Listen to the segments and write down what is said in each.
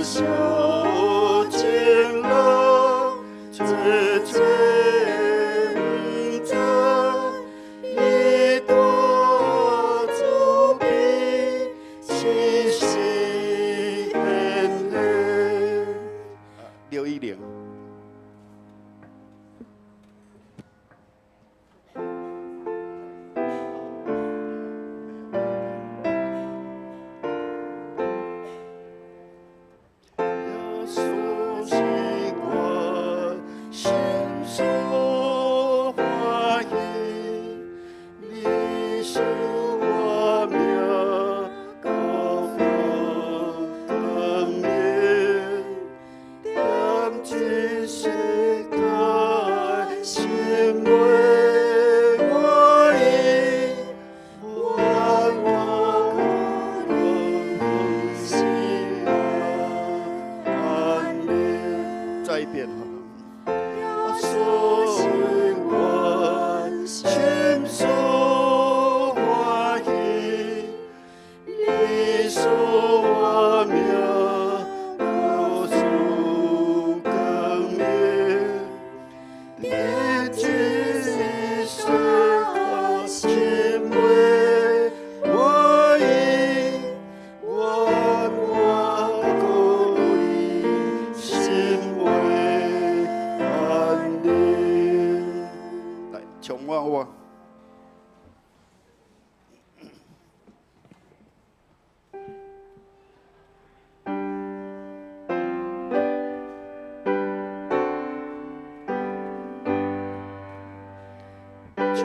受尽了最最不得，一多足比七夕恩恩。610。再一遍哈。穷娃娃。就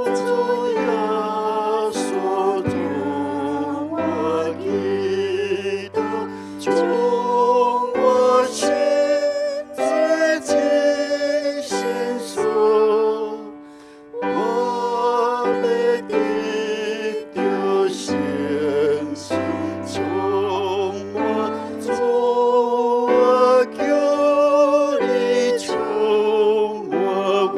这样说着我记得，就我心自己先说。我们的丢先是从我从我叫你从我过，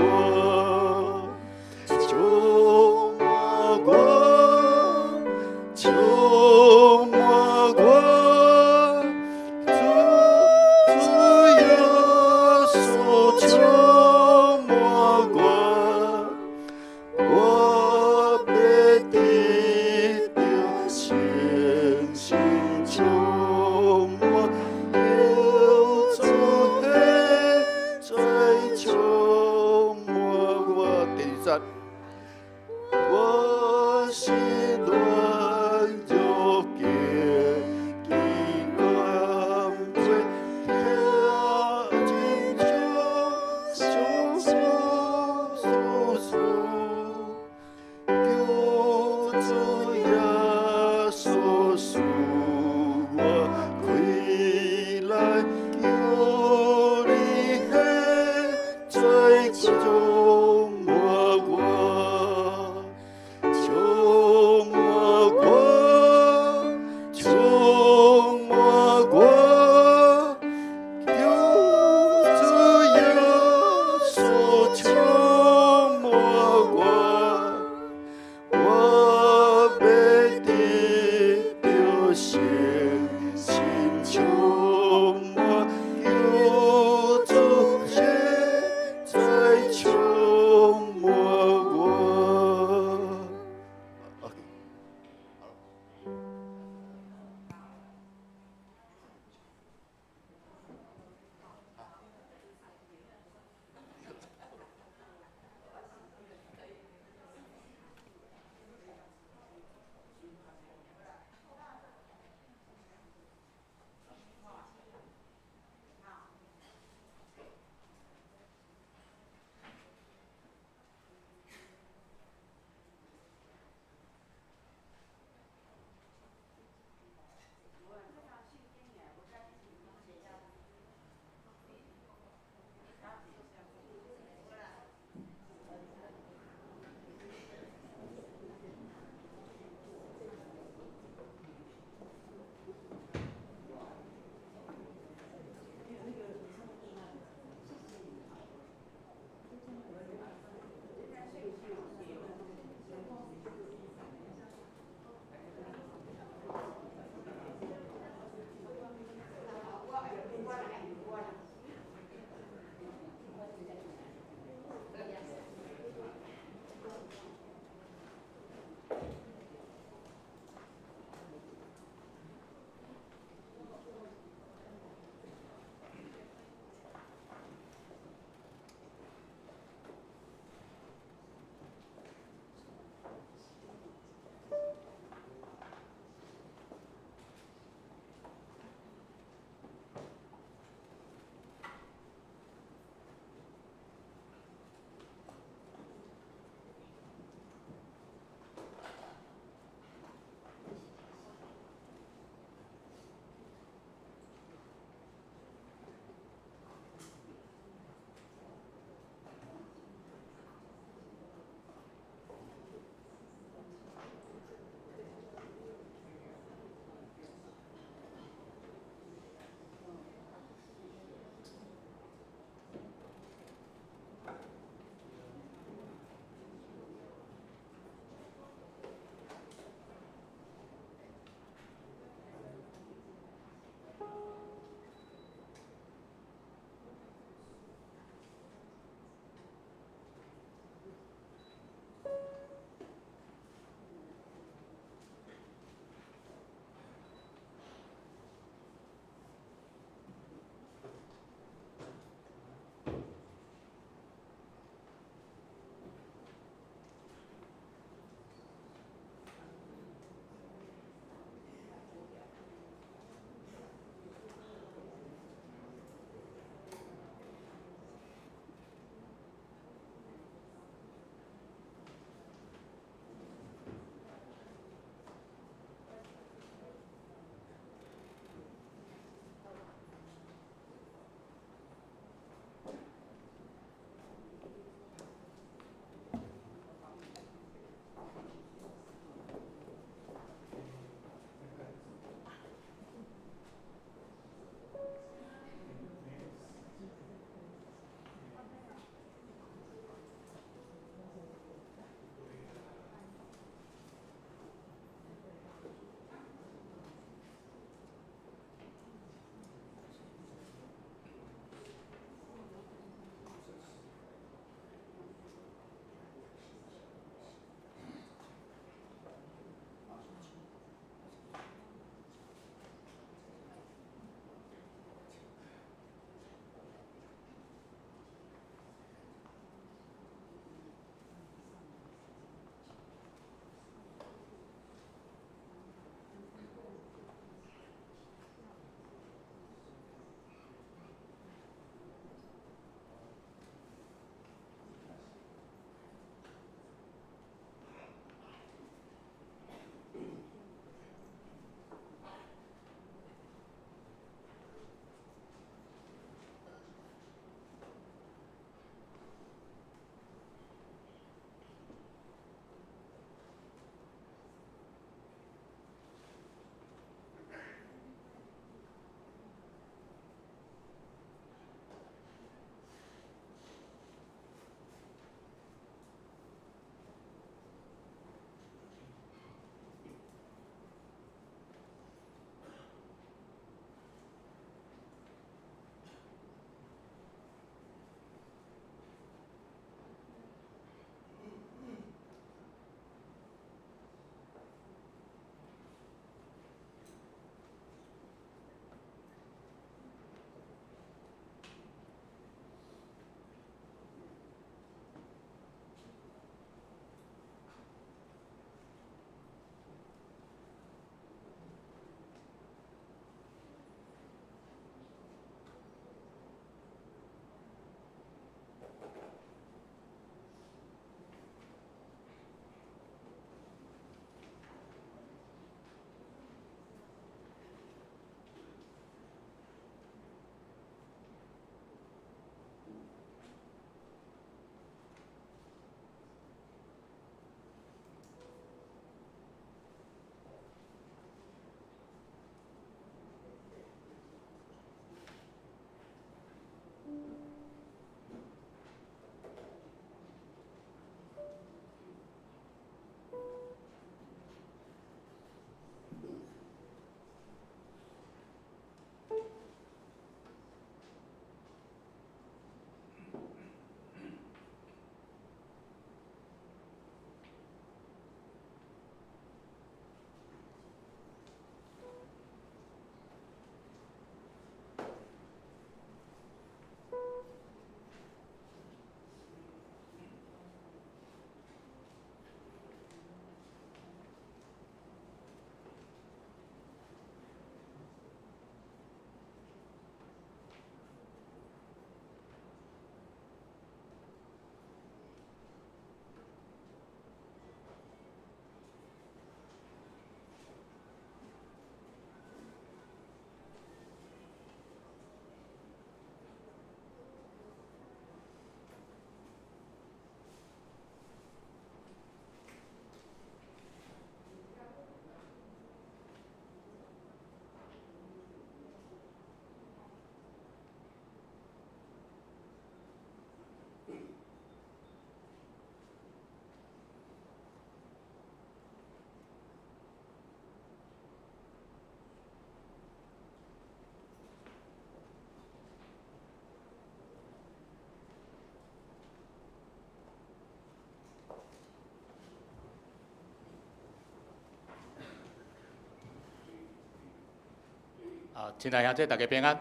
亲爱兄弟，大家平安。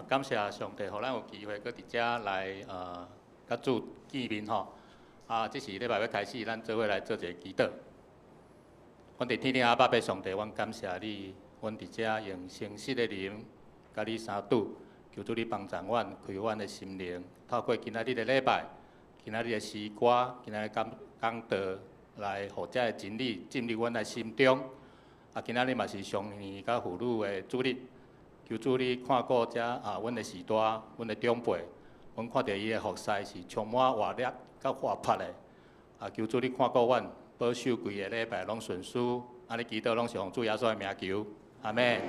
感谢上帝，互咱有机会搁伫遮来甲主见面吼。这是礼拜要开始，咱做伙来做一个祈祷。阮伫天顶阿爸爸上帝，阮感谢你，阮伫遮用诚实的灵，甲你相拄，求主你帮助阮，开阮的心灵，透过今仔日的礼拜，今仔日的诗歌，今仔日讲道，来互遮的真理进入阮的心中。今仔日嘛是上年甲妇女的主日，求主你看顾遮阮的时代，阮的长辈，阮看到伊的服侍是充满活力甲活泼的。求主你看顾阮，保守规个礼拜拢顺遂。安尼祈祷拢是奉主耶稣的名求，阿门。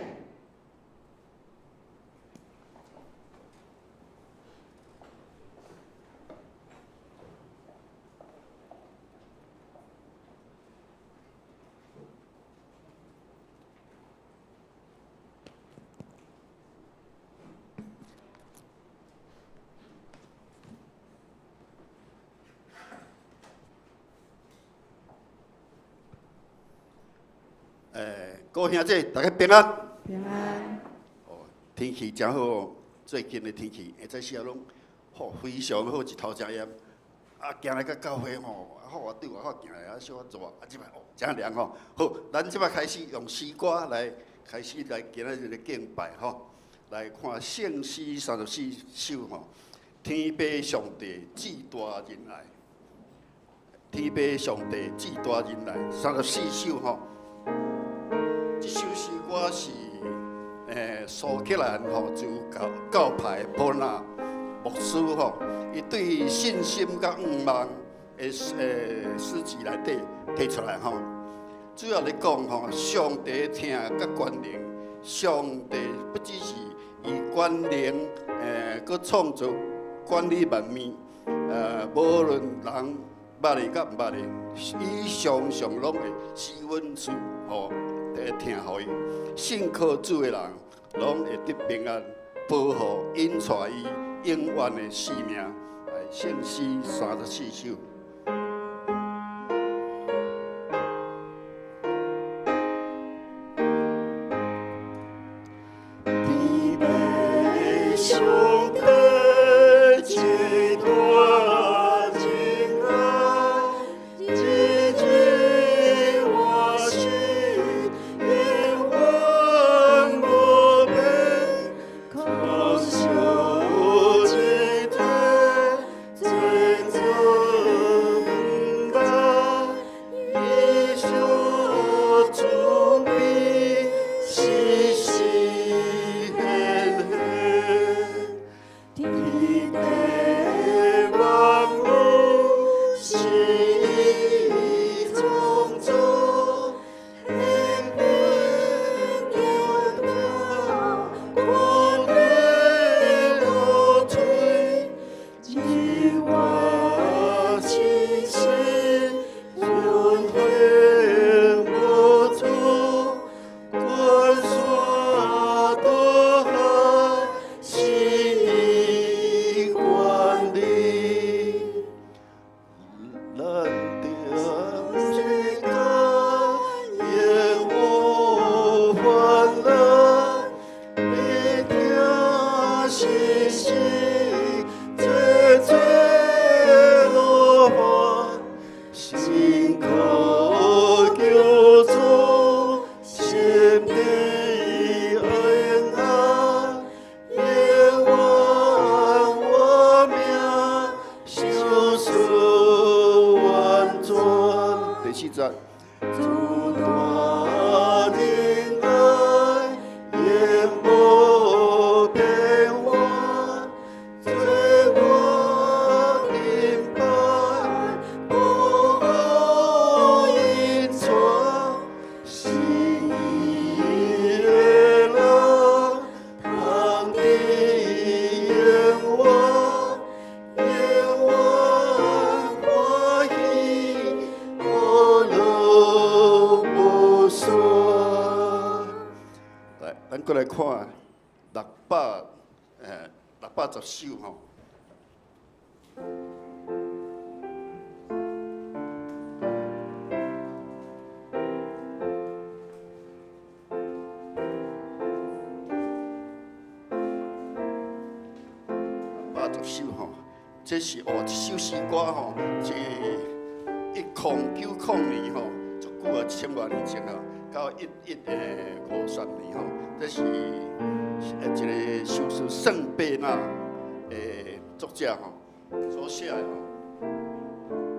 各位兄弟，大家平安。平安。天气真好，最近的天气，下早时啊拢非常好，日头真炎。行来到教会吼，好啊对啊，好行来小可热，即摆真凉吼。好，咱即摆开始用诗歌来开始来今仔日的敬拜吼，来看圣诗34首吼。天父上帝至大仁爱，天父上帝至大仁爱，34首吼。这首诗歌是苏克兰吼就教派保纳牧师吼，伊对信心甲愿望的诗词内底提出来吼，主要咧讲吼，上帝听甲关灵，上帝不只是以关灵佮创造管理万物，无论人捌哩甲毋捌哩，伊常常拢会施恩赐吼。听互伊，信靠主的人，拢会得平安，保护引带伊永远的性命。来，圣诗34首。天父上帝至大仁爱，至今我心。过来看610首吼。首吼，这是一首诗歌吼，是1990年吼，足久啊，1000多年前啊，到1153年吼，这是一个修士圣贝纳作者吼所写的吼。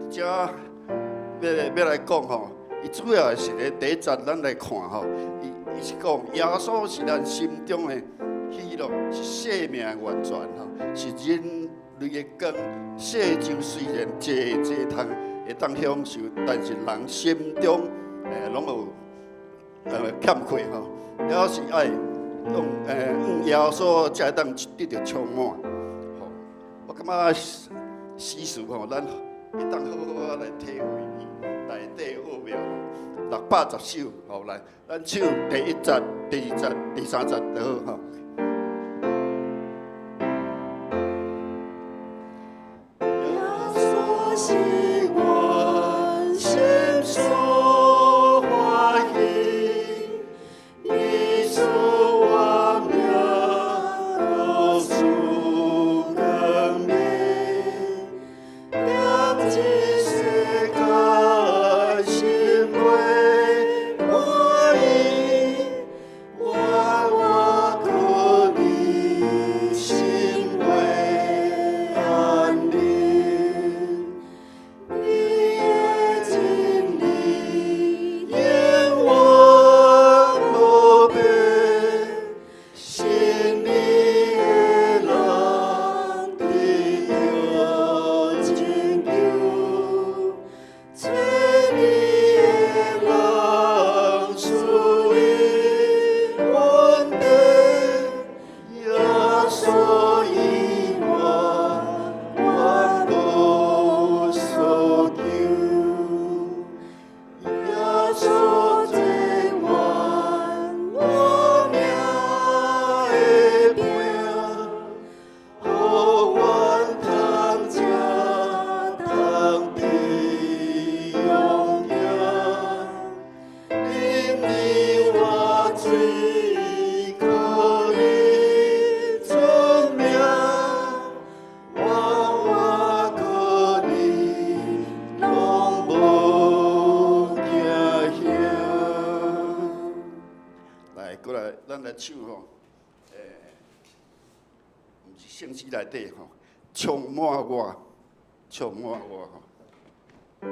这要来讲吼，伊主要是咧第一节咱来看吼，伊是讲耶稣是咱心中的喜乐，是生命的源泉吼，是人类的光。世上虽然济通会当享受，但是人心中拢有欠缺吼，了是爱用耶稣才会当得到充满。吼，我感觉诗词吼，咱会当好好来体会伊内底奥妙。610首，吼来，咱唱第1节、第2节、第3节就好吼。唱吼，毋是圣诗内底吼，充满我，充满我吼。我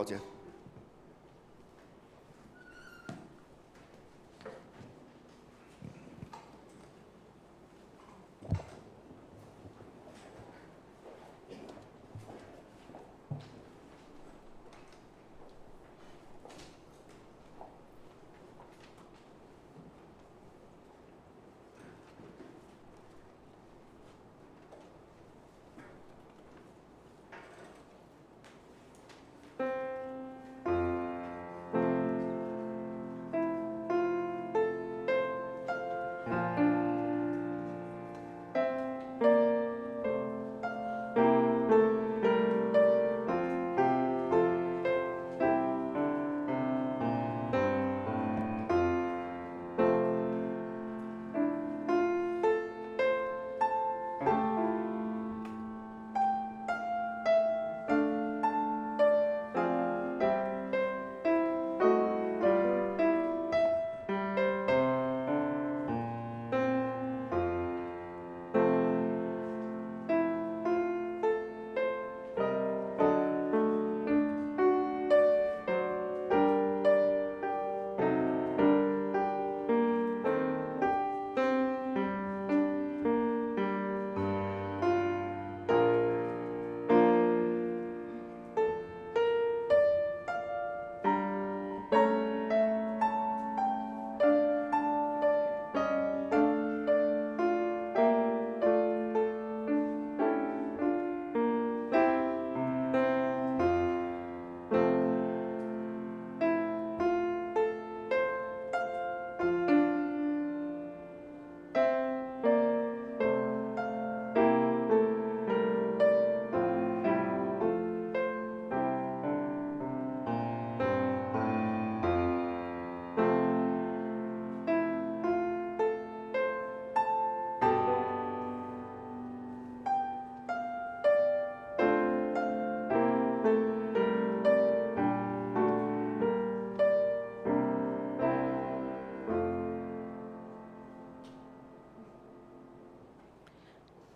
这。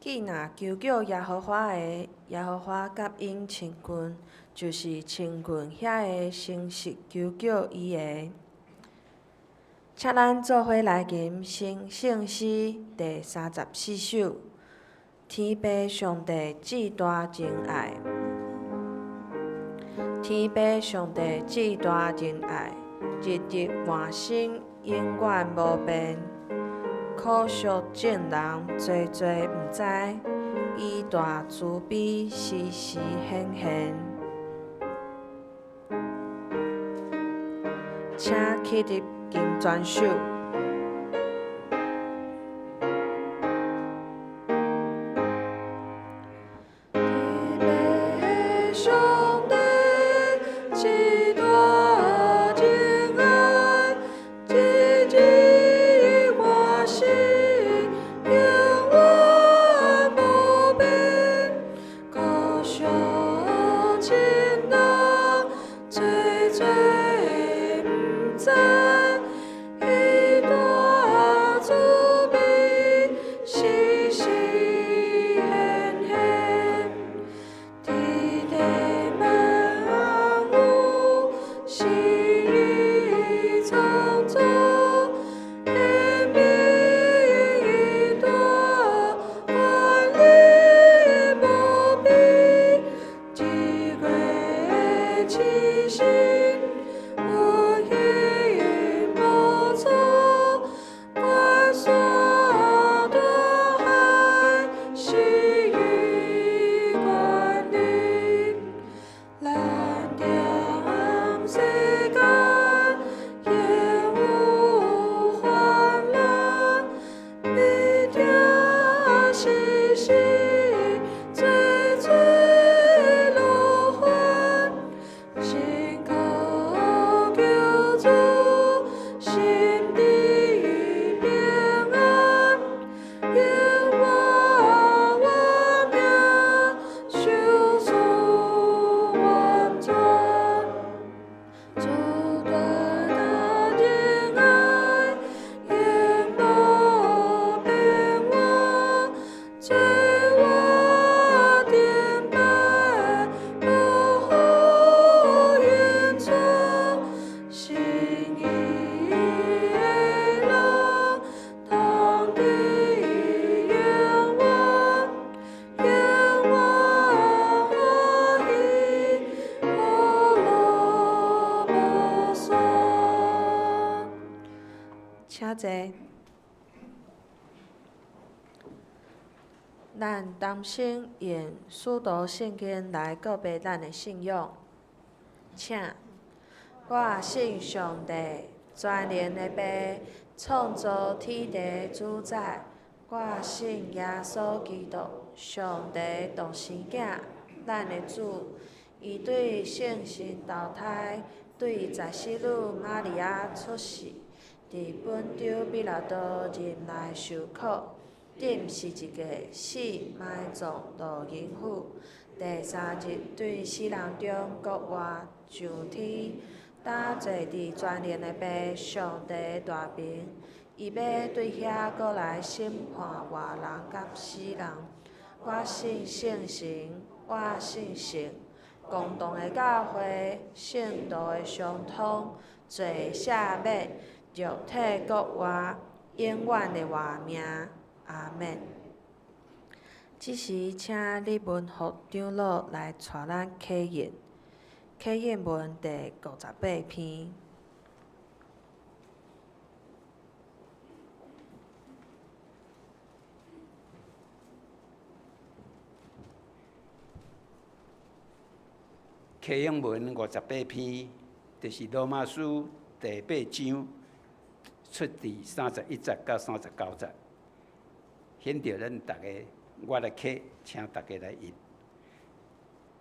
既若求救耶和华的，耶和华甲因亲近，就是亲近遐个诚实求救伊的。请咱做伙来吟圣诗第34首：天父上帝至大情爱，天父上帝至大情爱，日日换新，永远无变。可惜众人多多毋知，伊大慈悲时时显现。请起立敬全首。伊咱当心用许多圣经来告白咱的信仰。请，我信上帝，全能的爸，创造天地主宰。我信耶稣基督，上帝独生囝，咱的主。伊对圣神投胎，对十四女玛利亚出世，伫本州比拉多任内受苦，顶是一个死埋葬落阴府。第三日对死人中国活上天，打坐伫全能的爸上帝大名。伊要对遐过来审判活人甲死人。我信圣神，我信神。共同的教会，圣道的相通，罪赦免，肉体国活，永远的活命。阿免。即时，请你文福长老来带咱启印。启印文第58篇。启应文58篇，就是罗马书第8章，出第31节到39节，显着咱大家，我来启，请大家来译。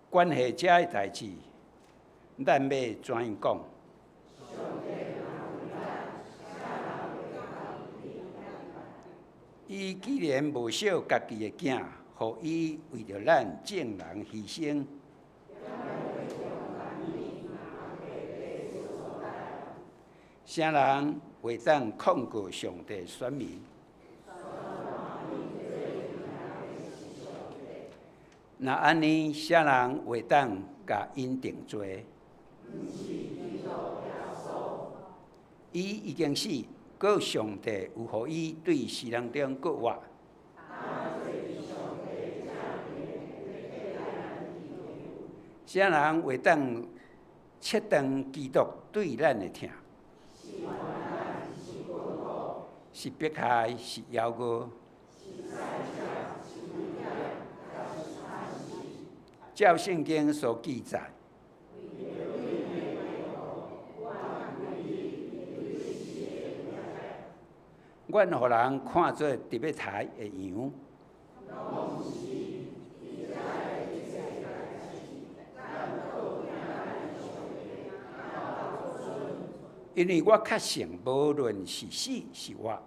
关系这的代志，咱要怎样讲？伊既然无惜家己的囝，互伊为着咱众人牺牲。啥人会当控告上帝选民？那安尼，啥人会当甲因定罪？伊已经死，搁上帝有互伊对死人中搁活。啥人会当切断基督对咱的疼？是迫害，是妖恶。照圣经所记载，阮互人看做特别台的羊。因为我确信，无论是死是活，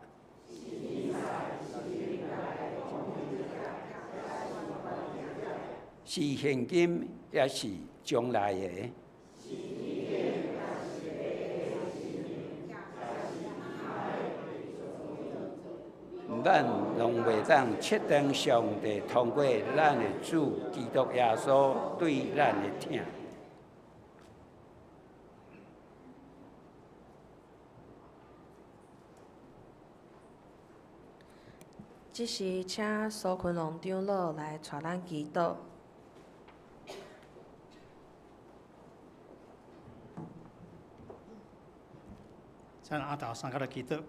是现今也是将来的，咱拢袂当确定上帝通过咱的主基督耶稣对咱的疼。即时，请苏坤龙长老来带咱祈祷。咱阿头三甲来祈祷。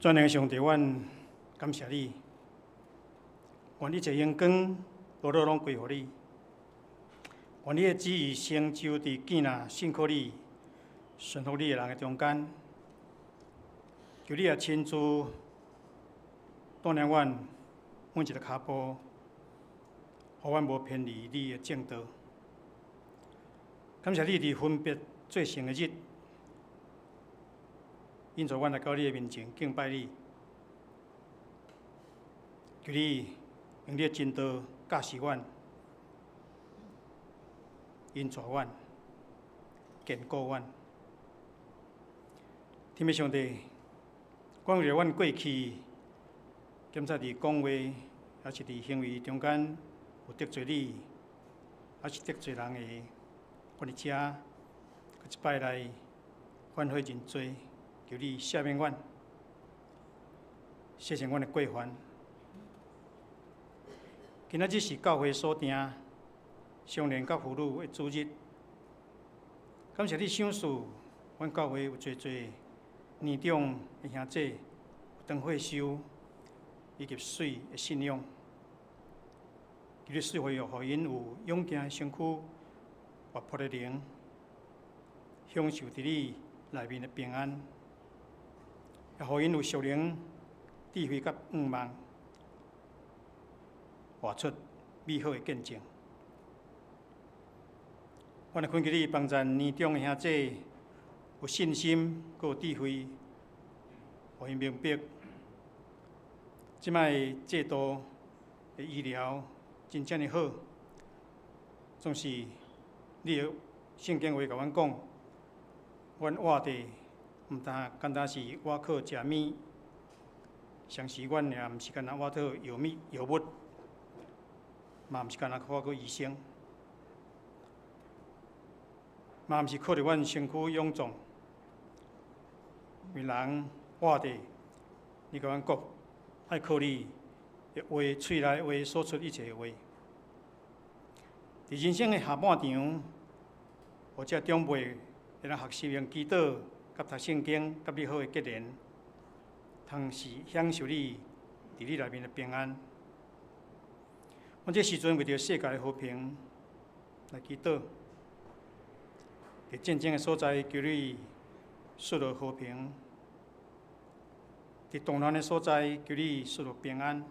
全能上帝，阮感谢你。愿一切荣光、劳碌拢归乎你。愿你的旨意成就伫囝仔信靠你、顺服你的人的中间。求你也亲自带领阮每一个脚步，互阮无偏离你的正道。感谢你伫分别做成的日，引导阮来到你的面前敬拜你。求你用你的真道教示阮，引导阮，坚固阮。天父上帝，阮为了阮过去，检查伫讲话，还是伫行为中间有得罪你，还是得罪人的，阮伫遮，一摆来反悔认罪，求你赦免阮，赦免阮的过犯。今仔日是教会所定少年甲妇女的主日，感谢你赏赐阮教会有侪年长的兄弟有长会修以及水的信仰，求你赐福予因有勇健的身躯、活泼的灵，享受伫你内面的平安，也予因有属灵智慧甲愿望，活出美好的见证。我来恳求你帮助年长的兄弟有信心，佮有智慧，互因明白，即摆制度的医疗真正的好，总是你的圣经话甲阮讲，阮活地毋单单是活靠食米，常时阮也毋是干那活靠药物，嘛毋是干那活靠医生。嘛，毋是靠着阮身躯勇壮，为人活地，你甲阮讲，爱靠你的话，喙内的话说出一切的话。伫人生的下半场，或者长辈会当学习用祈祷、甲读圣经、甲你好的结连，同时享受你伫你内面的平安。阮这时阵为着世界的和平来祈祷。伫战争的所在，求你赐落和平；伫动乱的所在，求你赐落平安；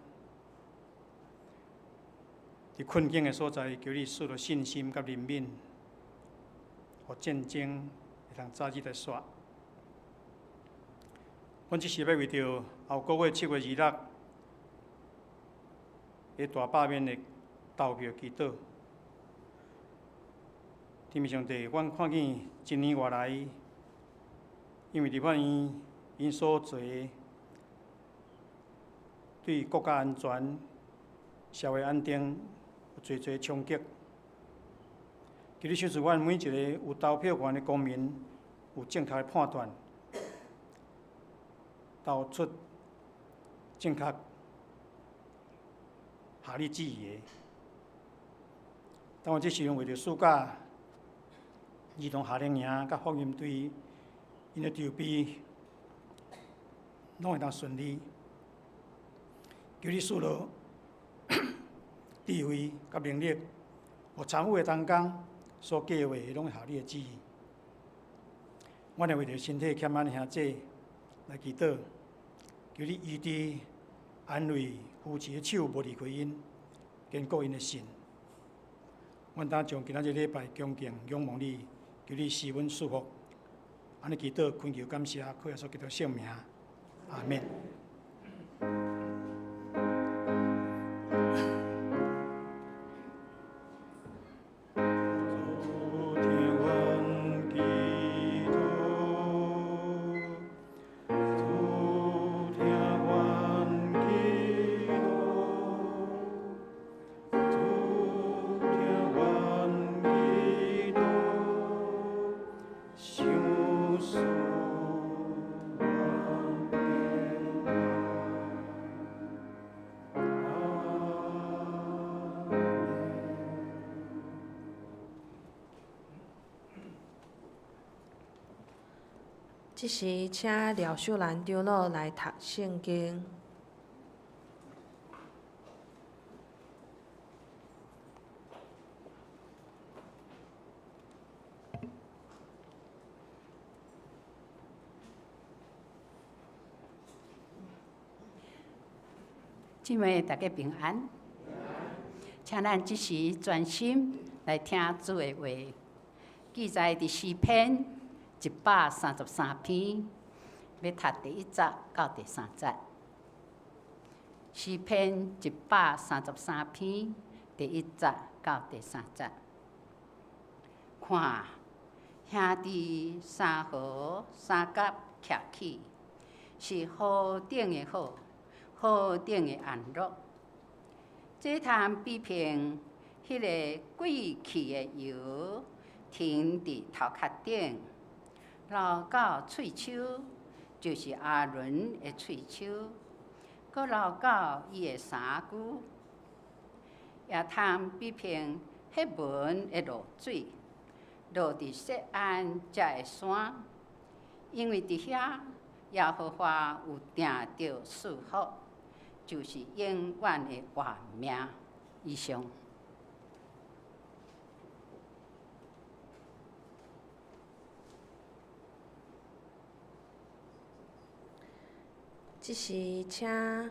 伫困境的所在，求你赐落信心甲怜悯，互战争会通早日来煞。阮即时要为着后个月7月26日大罢免的投票祈祷。天父上帝，阮看见一年外来，因为立法院因所做对国家安全、社会安定有侪冲击，求你赏赐阮每一个有投票权的公民有正确的判断，投出正确、合理旨意的。当我这时阵为着暑假。儿童夏令营甲福音队因的筹备，拢会当顺利。求你赐落智慧甲能力，互参与的同工所计划拢会合理的旨意。阮会为着身体欠安的兄弟来祈祷，求你医治、安慰夫妻的手无离开因，坚固因的心。阮当将今仔日礼拜恭敬仰望你。求你施阮祝福，安尼祈祷、恳求、感谢，靠耶稣基督圣名，阿免。即时，请廖秀兰长老来读圣经。姊妹大家平安，请咱即时专心来听主的话，记载伫诗篇133篇，要读第1节到第3节。诗篇133篇第1节到第3节。看，兄弟三河三角徛起，是好顶的好，好顶的安乐。这通比拼迄个贵气的油，停伫头壳顶。流到喙手，就是阿伦的喙手，佮流到伊的衫躯。也通比拼迄文的露水，落伫西安才会山，因为伫遐耶和华有定着赐福，就是永远的活命。以上。即是请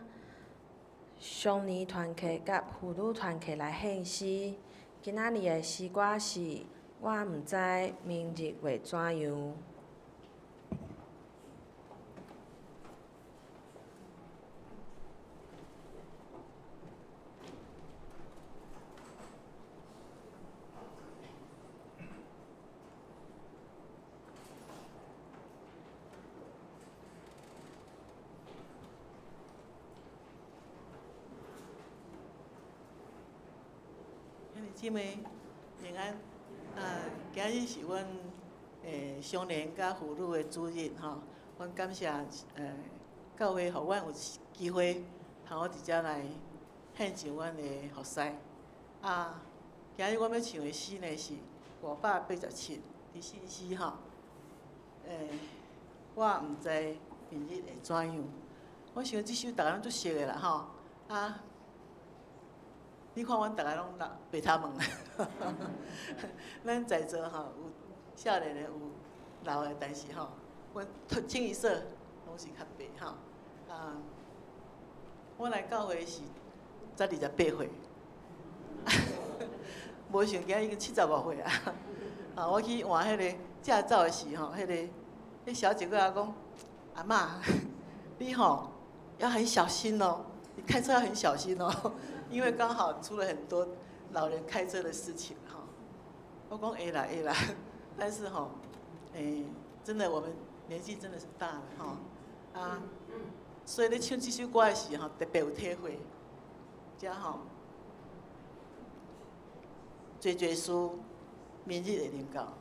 双年团契甲妇女团契来献诗。今仔日的诗歌是《我毋知明日会怎样》。姊妹平安，今日是阮双年甲妇女的主日吼，阮感谢教会，互阮有机会通我伫遮来献上阮的服侍。今日我要唱的诗呢是587，伫新诗吼。我毋知明日会怎样。我想即首逐个人足熟的啦吼。你看，阮逐个拢白头毛，咱在座吼有少年的，有老的，但是吼，阮清一色拢是较白吼。我来教会是才28岁，无想今已经75岁啊！我去换迄个驾照的时候，迄小姐过来讲：“阿嬷，你吼要很小心哦，你开车要很小心哦。”因为刚好出了很多老人开车的事情哈，我讲会啦会啦，但是哈，真的我们年纪真的是大了哈，所以咧唱这首歌的时候特别有体会，这吼，做事明日会临到，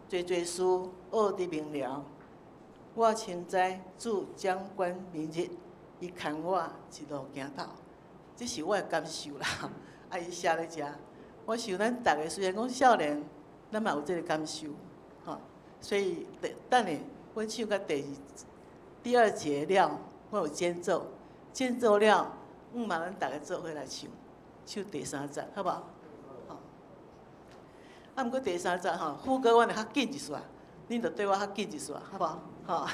做事学得明了，我清知主将管明日，伊牵我一路行到。这是我的感受啦，伊写咧遮，我想咱逐个虽然讲少年，咱嘛有这个感受，所以等下阮唱到第二节了，我有间奏，间奏了，嘛咱逐个做伙来唱第3节，好无？毋过第3节副歌阮会较紧一撮，恁着对我较紧一撮，好无？好。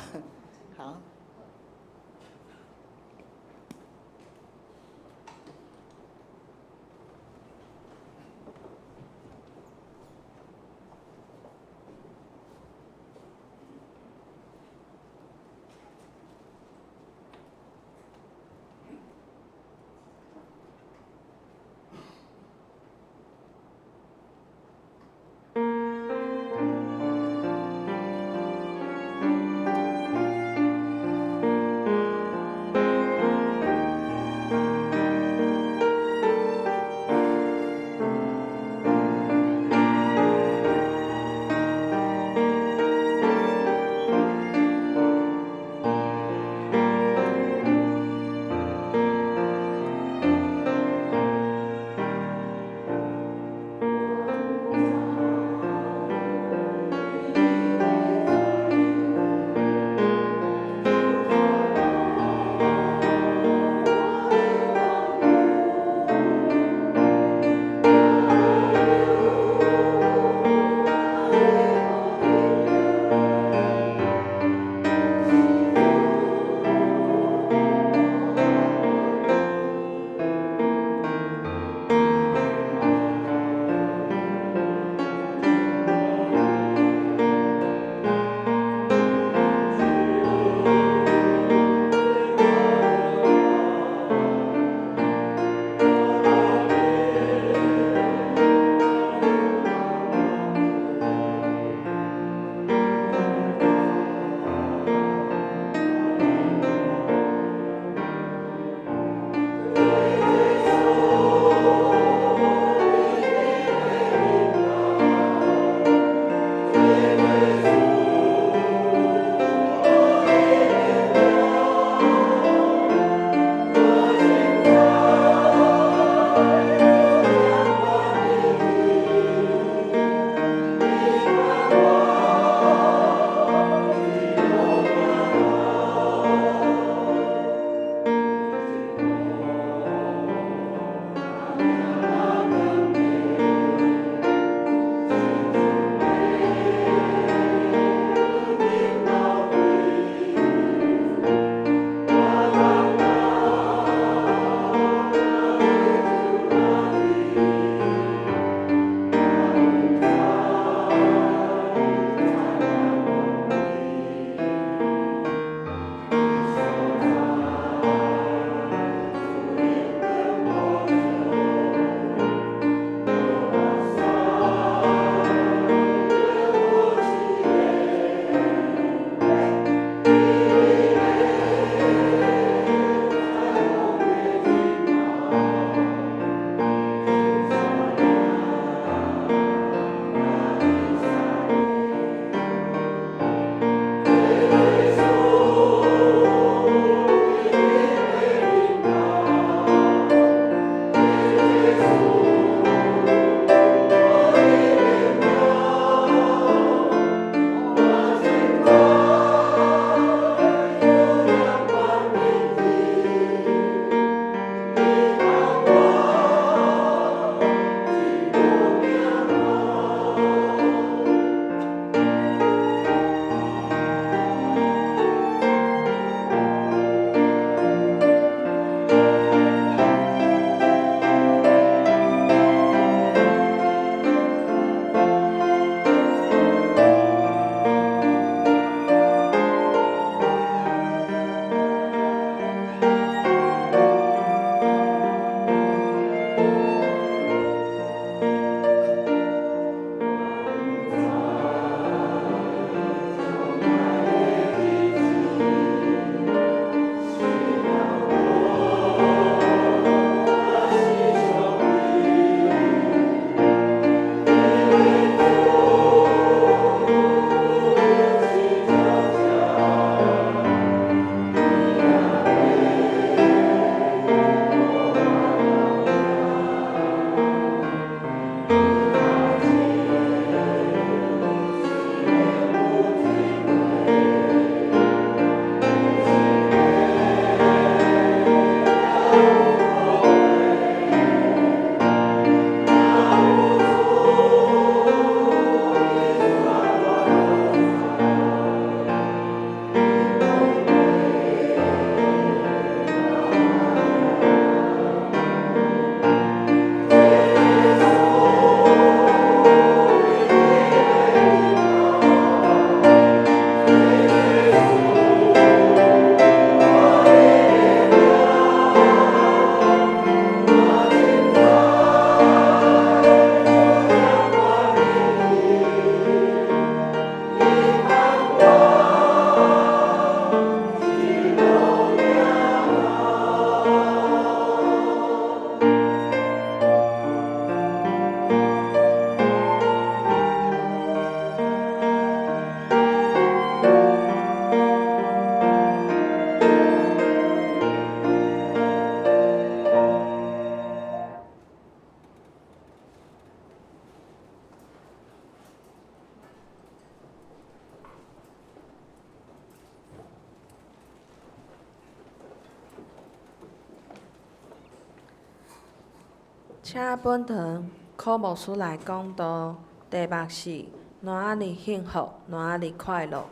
请本堂科牧师来讲道，题目是哪里幸福，哪里快乐。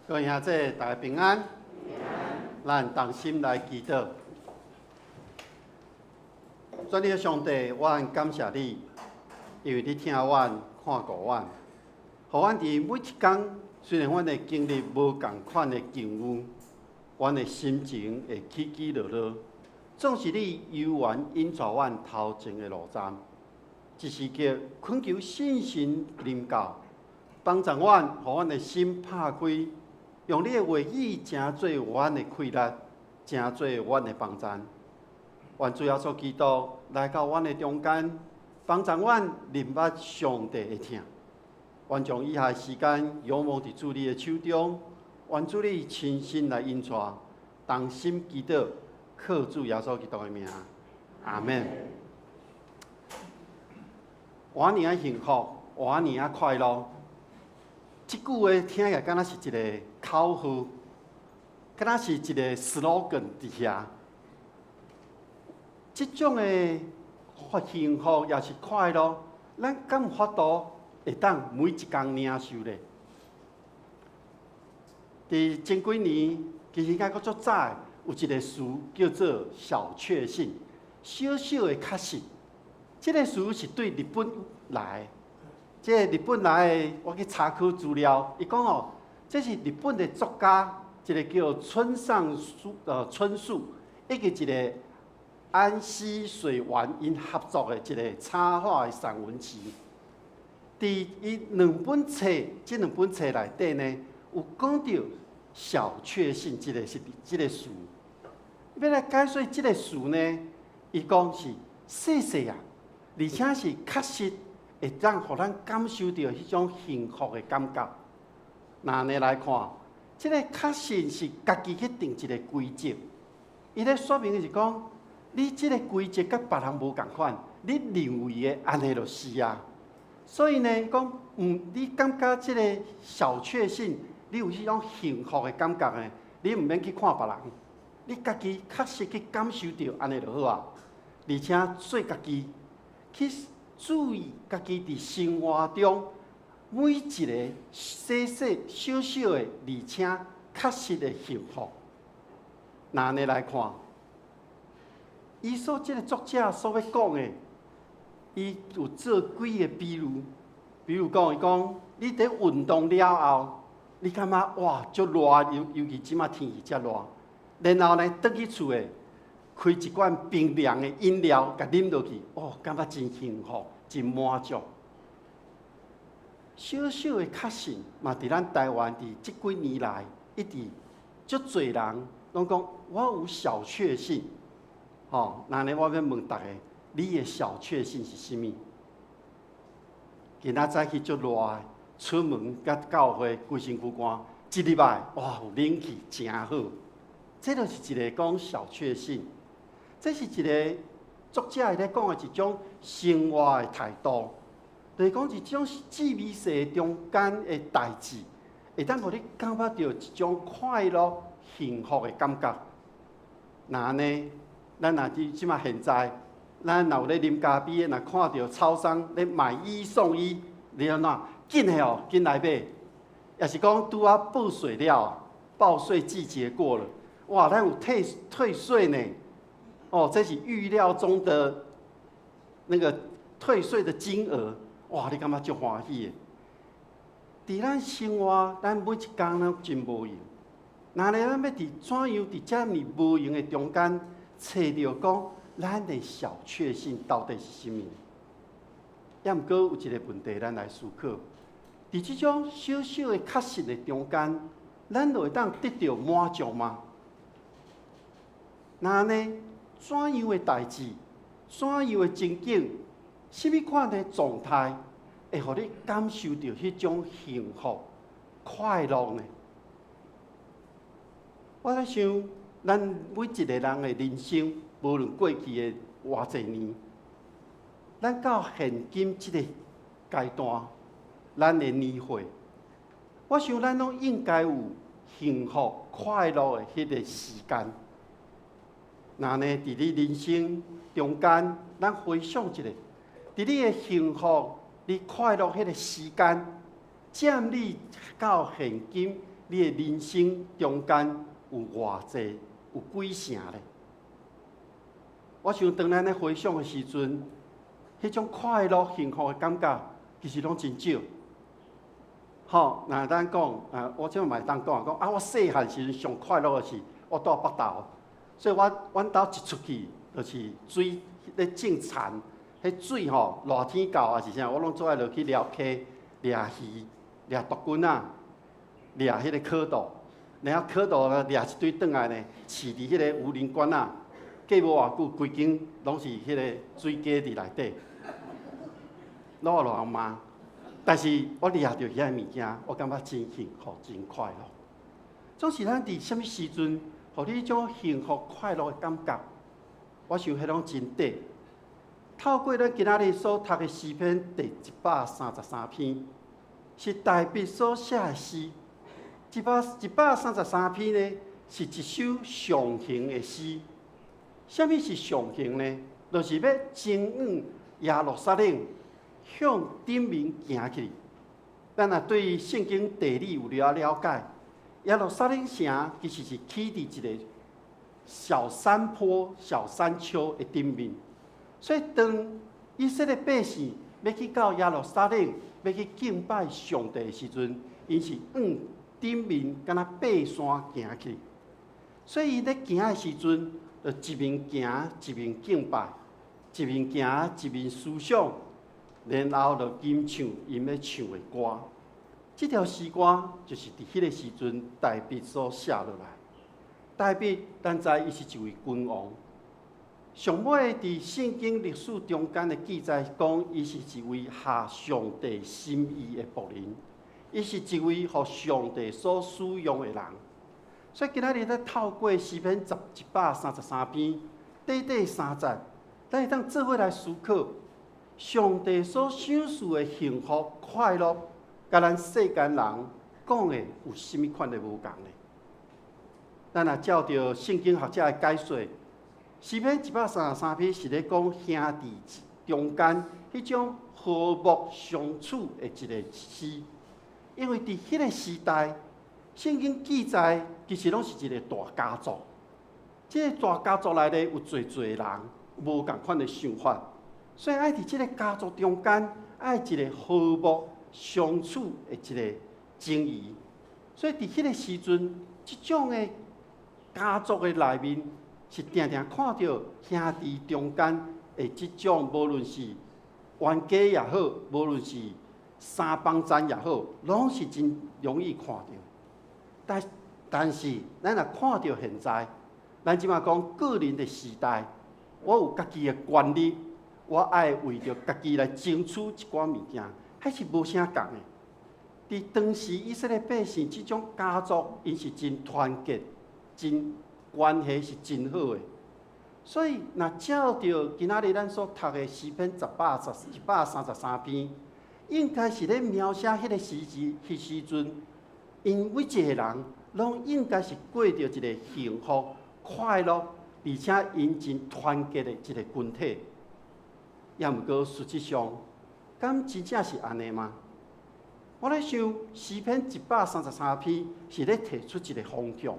各位兄弟，大家平安。咱同心来祈祷。主的上帝，我感谢你，因为你听阮、看顾阮，互阮伫每一天，虽然阮会经历无共款的境遇，阮的心情会起起落落，总是你悠然引导阮头前的路站。一时刻恳求信心临到，帮助阮，互阮的心拍开。用你的话语，成做阮的快乐，成做阮的帮助。愿主要所祈祷来到阮的中间，帮助阮明白上帝的听。愿将以下的时间仰望伫主你的手中，愿主你亲身来引带，同心祈祷，靠主耶稣基督的名，阿门。活年啊幸福，活年啊快乐。即句话听起来敢若是一个口号，敢若是一个 slogan 伫遐。即种的幸福也是快乐，咱敢有法度会当每一天领受咧？伫前几年，其实应该搁足早有一个词叫做小确幸，小小的确幸。即个词是对日本来的。即个日本来的，我去查考资料，伊讲哦，这是日本的作家，一个叫村上春树，以及一个安西水丸因合作的一个插画的散文集。伫伊两本册，即两本册内底呢，有讲到小确幸即个词。要来解说即个词呢，伊讲是细细啊，而且是确实。会当互咱感受到迄种幸福的感觉。那安尼来看，即个确实是家己去定一个规则。伊咧说明的是讲，你即个规则甲别人无共款，你认为的安尼就是啊。所以呢，讲你感觉即个小确幸，你有迄种幸福的感觉呢，你毋免去看别人，你家己确实去感受到安尼就好啊。而且做家己去。注意家己伫生活中每一个细细小小的，而且确实的幸福。那安尼来看，伊所即个作者所要讲的，伊有做几个比如，比如讲，伊讲你伫运动了后，你感觉哇，足热，尤其即马天气遮热，然后呢，倒去厝诶。开一罐冰凉的饮料，甲啉落去，哦，感觉真幸福，真满足。小小的确幸，嘛伫咱台湾伫即几年来，一直足侪人拢讲我有小确幸。吼，那呢，我要问大家，你的小确幸是啥物？今仔早起足热的，出门甲教会规身躯汗，一礼拜哇有冷气，真好。这就是一个讲小确幸。这是一个作者在讲的一种生活的态度，就是讲一种细微细中间的代志，会当互你感觉到一种快乐、幸福的感觉。那安尼，咱若即马现在，咱若有咧啉咖啡，若看到超商咧买一送一，你要哪紧的哦，紧来买。也是讲拄啊报税了，报税季节过了，哇，咱有退税呢。哦，这是预料中的那个退税的金额，哇！你感觉足欢喜的。伫咱生活，咱每一天都真无用。那呢，咱要伫怎样伫遮尔无用的中间，找到讲咱的小确幸到底是啥物？也毋过有一个问题，咱来思考：伫即种小小的确实的中间，咱就会当得到满足吗？那呢？怎样的代志，怎样的情景，什么款的状态，会互你感受到迄种幸福、快乐呢？我在想，咱每一个人的人生，无论过去的偌济年，咱到现今这个阶段，咱的年岁，我想咱拢应该有幸福、快乐的迄个时间。那呢，伫你人生中间，咱回想一下，伫你的幸福、你快乐迄个时间，占你到现今，你的人生中间有偌济？有几成咧？我想当咱咧回想的时阵，迄种快乐、幸福的感觉，其实拢真少。好，那咱讲，我即嘛当讲我细汉时上快乐的是，我住北投，所以阮兜一出去就是水咧种田，迄水吼热天到还是啥，我拢做爱落去撩溪、掠鱼、掠毒棍仔、掠迄个蝌蚪。然后蝌蚪呢，掠一堆转来呢，饲伫迄个有林管仔，过无偌久，规间拢是迄个水鸡伫内底，老人骂。但是我掠到遐物件，我感觉真幸福、真快乐。总是咱伫什么时阵，互你迄种幸福、快乐的感觉，我想迄种真短。透过咱今仔日所读的诗篇第133篇，是大笔所写的诗。133篇呢，是一首上行的诗。什么是上行呢？就是要前往耶路撒冷，向顶面行去。咱若对圣经地理有了解，耶路撒冷城其实是起伫一个小山坡、小山丘的顶面。所以，当以色列百姓要去到耶路撒冷，要去敬拜上帝的时阵，因是往顶面敢若爬山行去，所以伊咧行的时阵，就一面行一面敬拜，一面行一面思想，然后就吟唱因要唱的歌。这条诗歌就是伫迄个时阵大卫所写落来。大卫，咱知伊是一位君王。上尾伫圣经历史中间的记载讲，伊是一位合上帝心意的仆人。伊是一位互上帝所使用的人，所以今仔日咧透过诗篇133篇短3节，咱会当做伙来思考上帝所赏赐的幸福快乐，甲咱世间人讲的有甚物款的无共呢？咱若照着圣经学者的解说，诗篇133篇是咧讲兄弟中间迄种和睦相处的一个诗。因为伫迄个时代，圣经记载其实拢是一个大家族。这个大家族内底有侪人，无共款的想法，所以爱伫这个家族中间，爱一个和睦相处的一个情谊。所以伫迄个时阵，即种的家族的内面，是定定看到兄弟中间的即种，无论是冤家也好，无论是三帮战也好，拢是真容易看到。但是，咱若看到现在，咱即马讲个人的时代，我有家己的权利，我爱为着家己来争取一寡物件，还是无啥共的。伫当时以色列百姓即种家族，因是真团结，真关系是真好的。所以，若照着今仔日咱所读的诗篇133篇。应该是咧描写迄个时阵，因每一个人拢应该是过着一个幸福、快乐，而且因真团结的一个群体。也毋过实际上，敢真正是安尼吗？我咧想，诗篇133篇是咧提出一个方向。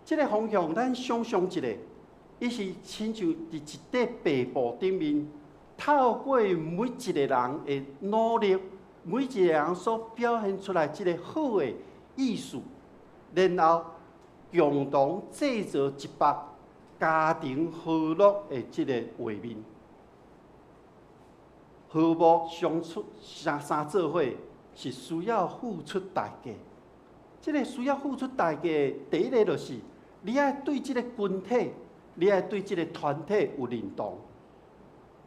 这个方向，咱想象一下，伊是亲像伫一块白布顶面。透过每一个人的努力，每一个人所表现出来即个好的意思，然后共同制造一幅家庭和乐的即个画面。和睦相处三做伙是需要付出代价。即个需要付出代价的第一个就是，你爱对即个群体，你爱对即个团体有认同。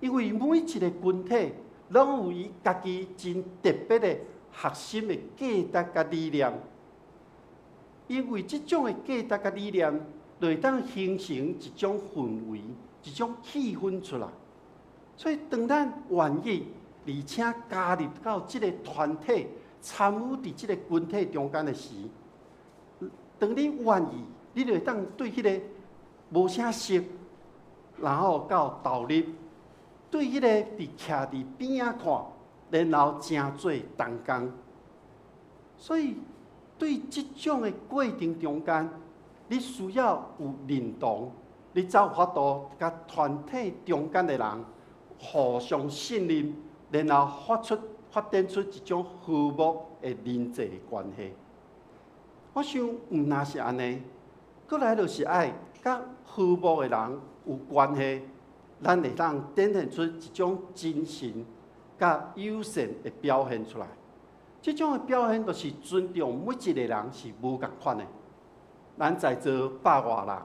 因为每一个群体拢有伊家己真特别的核心的价值甲理念，因为即种的价值甲理念，就会当形成一种氛围、一种气氛出来。所以，当咱愿意，而且加入到即个团体，参与伫即个群体中间的时，当你愿意，你就会当对迄个无啥熟，然后到投入，对迄个伫徛伫边仔看，然后真做同工。所以对即种的过程中间，你需要有认同，你才有法度甲团体中间的人互相信任，然后发展出一种和睦的人际关系。我想，毋若是安尼，过来就是爱甲和睦的人有关系，咱会当展现出一种精神甲友善的表现出来。这种的表现，就是尊重每一个人是无共款的。咱在座百外人，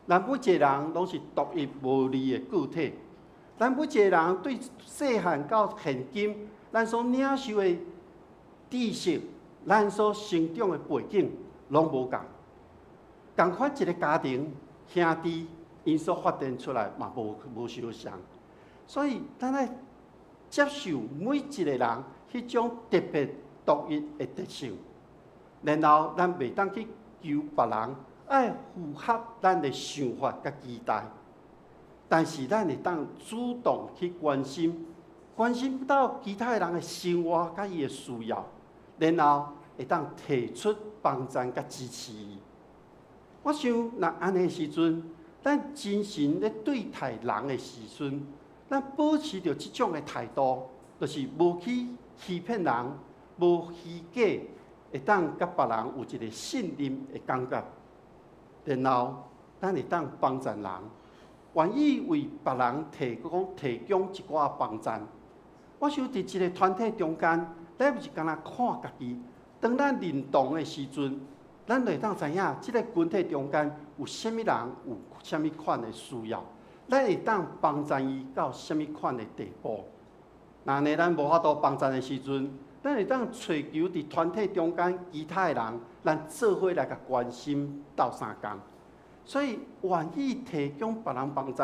咱每一个人拢是独一无二的个体。咱每一个人对细汉到现今，咱所领受的知识，咱所成长的背景，拢无共。共款一个家庭兄弟，因所发展出来嘛无相像。所以，咱爱接受每一个人迄种特别独一的特性，然后咱袂当去求别人爱符合咱的想法甲期待，但是咱会当主动去关心到其他人的生活甲伊的需要，然后会当提出帮助甲支持伊。我想，若安尼时阵，咱真心咧对待人的时阵，咱保持着即种的态度，就是无去欺骗人。无虚假，会当甲别人有一个信任的感觉，然后咱会当帮助人，愿意为别人提供一寡帮助。我想伫一个团体中间，咱毋是干那看家己，当咱认同的时阵，咱会当知影即个群体中间有啥物人有啥物款的需要，咱会当帮助伊到啥物款的地步。那呢，咱无法度帮助的时阵，咱会当找求伫团体中间其他的人，咱做伙来甲关心斗相共，所以愿意提供别人帮助，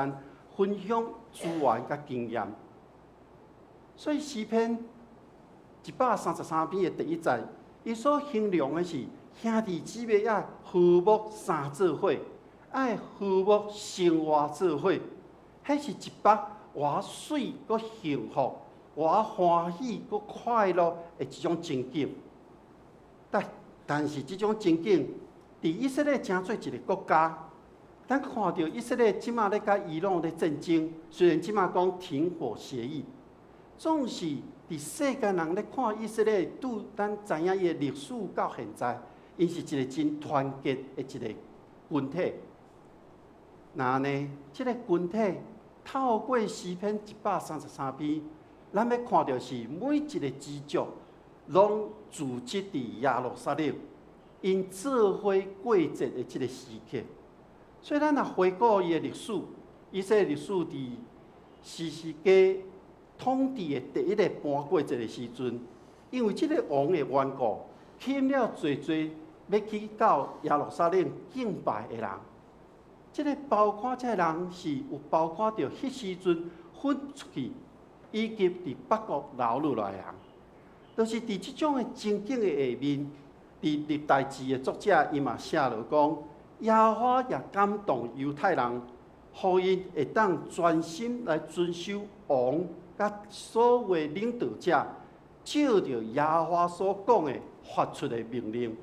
分享资源甲经验。所以诗篇133篇的第1节，伊所形容的是兄弟姊妹爱和睦三做伙，爱和睦生活做伙，迄是一百偌水佮幸福。我欢喜、佮快乐的一种情景，但是这种情景，伫以色列诚做一个国家，咱看到以色列即马咧甲伊朗咧战争，虽然即马讲停火协议，总是伫世间人咧看以色列，拄咱知影伊的历史到现在，因是一个真团结的一个群体。那呢，这个群体透过诗篇133篇。咱要看到是每一个支族，拢聚集伫耶路撒冷，因做伙过节的这个时刻。所以咱若回顾伊的历史，以色列历史伫士师家统治的第一个半过节的时阵，因为这个王的缘故，吸引了侪要去到耶路撒冷敬拜的人。这个包括这人是有包括着迄时阵分出去。以及伫北国流落来的人，就是伫即种的情景的下面，伫历代志的作者伊嘛写落讲，耶和华也感动犹太人，互因会当专心来遵守王甲所有领导者，照着耶和华所讲的发出的命令。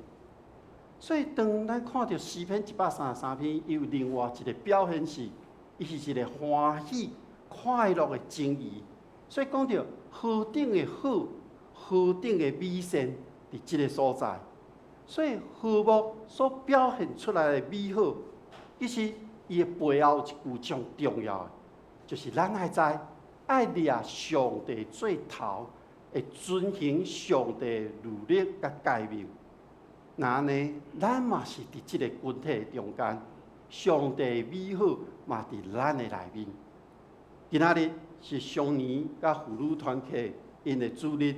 所以，当咱看到诗篇133篇，伊有另外一个表现是，伊是一个欢喜、快乐的情谊。所以讲到何等的好，何等的美善，伫即个所在。所以和睦所表现出来的美好，其实伊的背后有一句上重要的，就是咱爱知爱掠上帝做头，会遵行上帝律例甲诫命。那呢，咱嘛是伫即个群体中间，上帝美好嘛伫咱的内面。今仔日是双年甲妇女团契因的主日，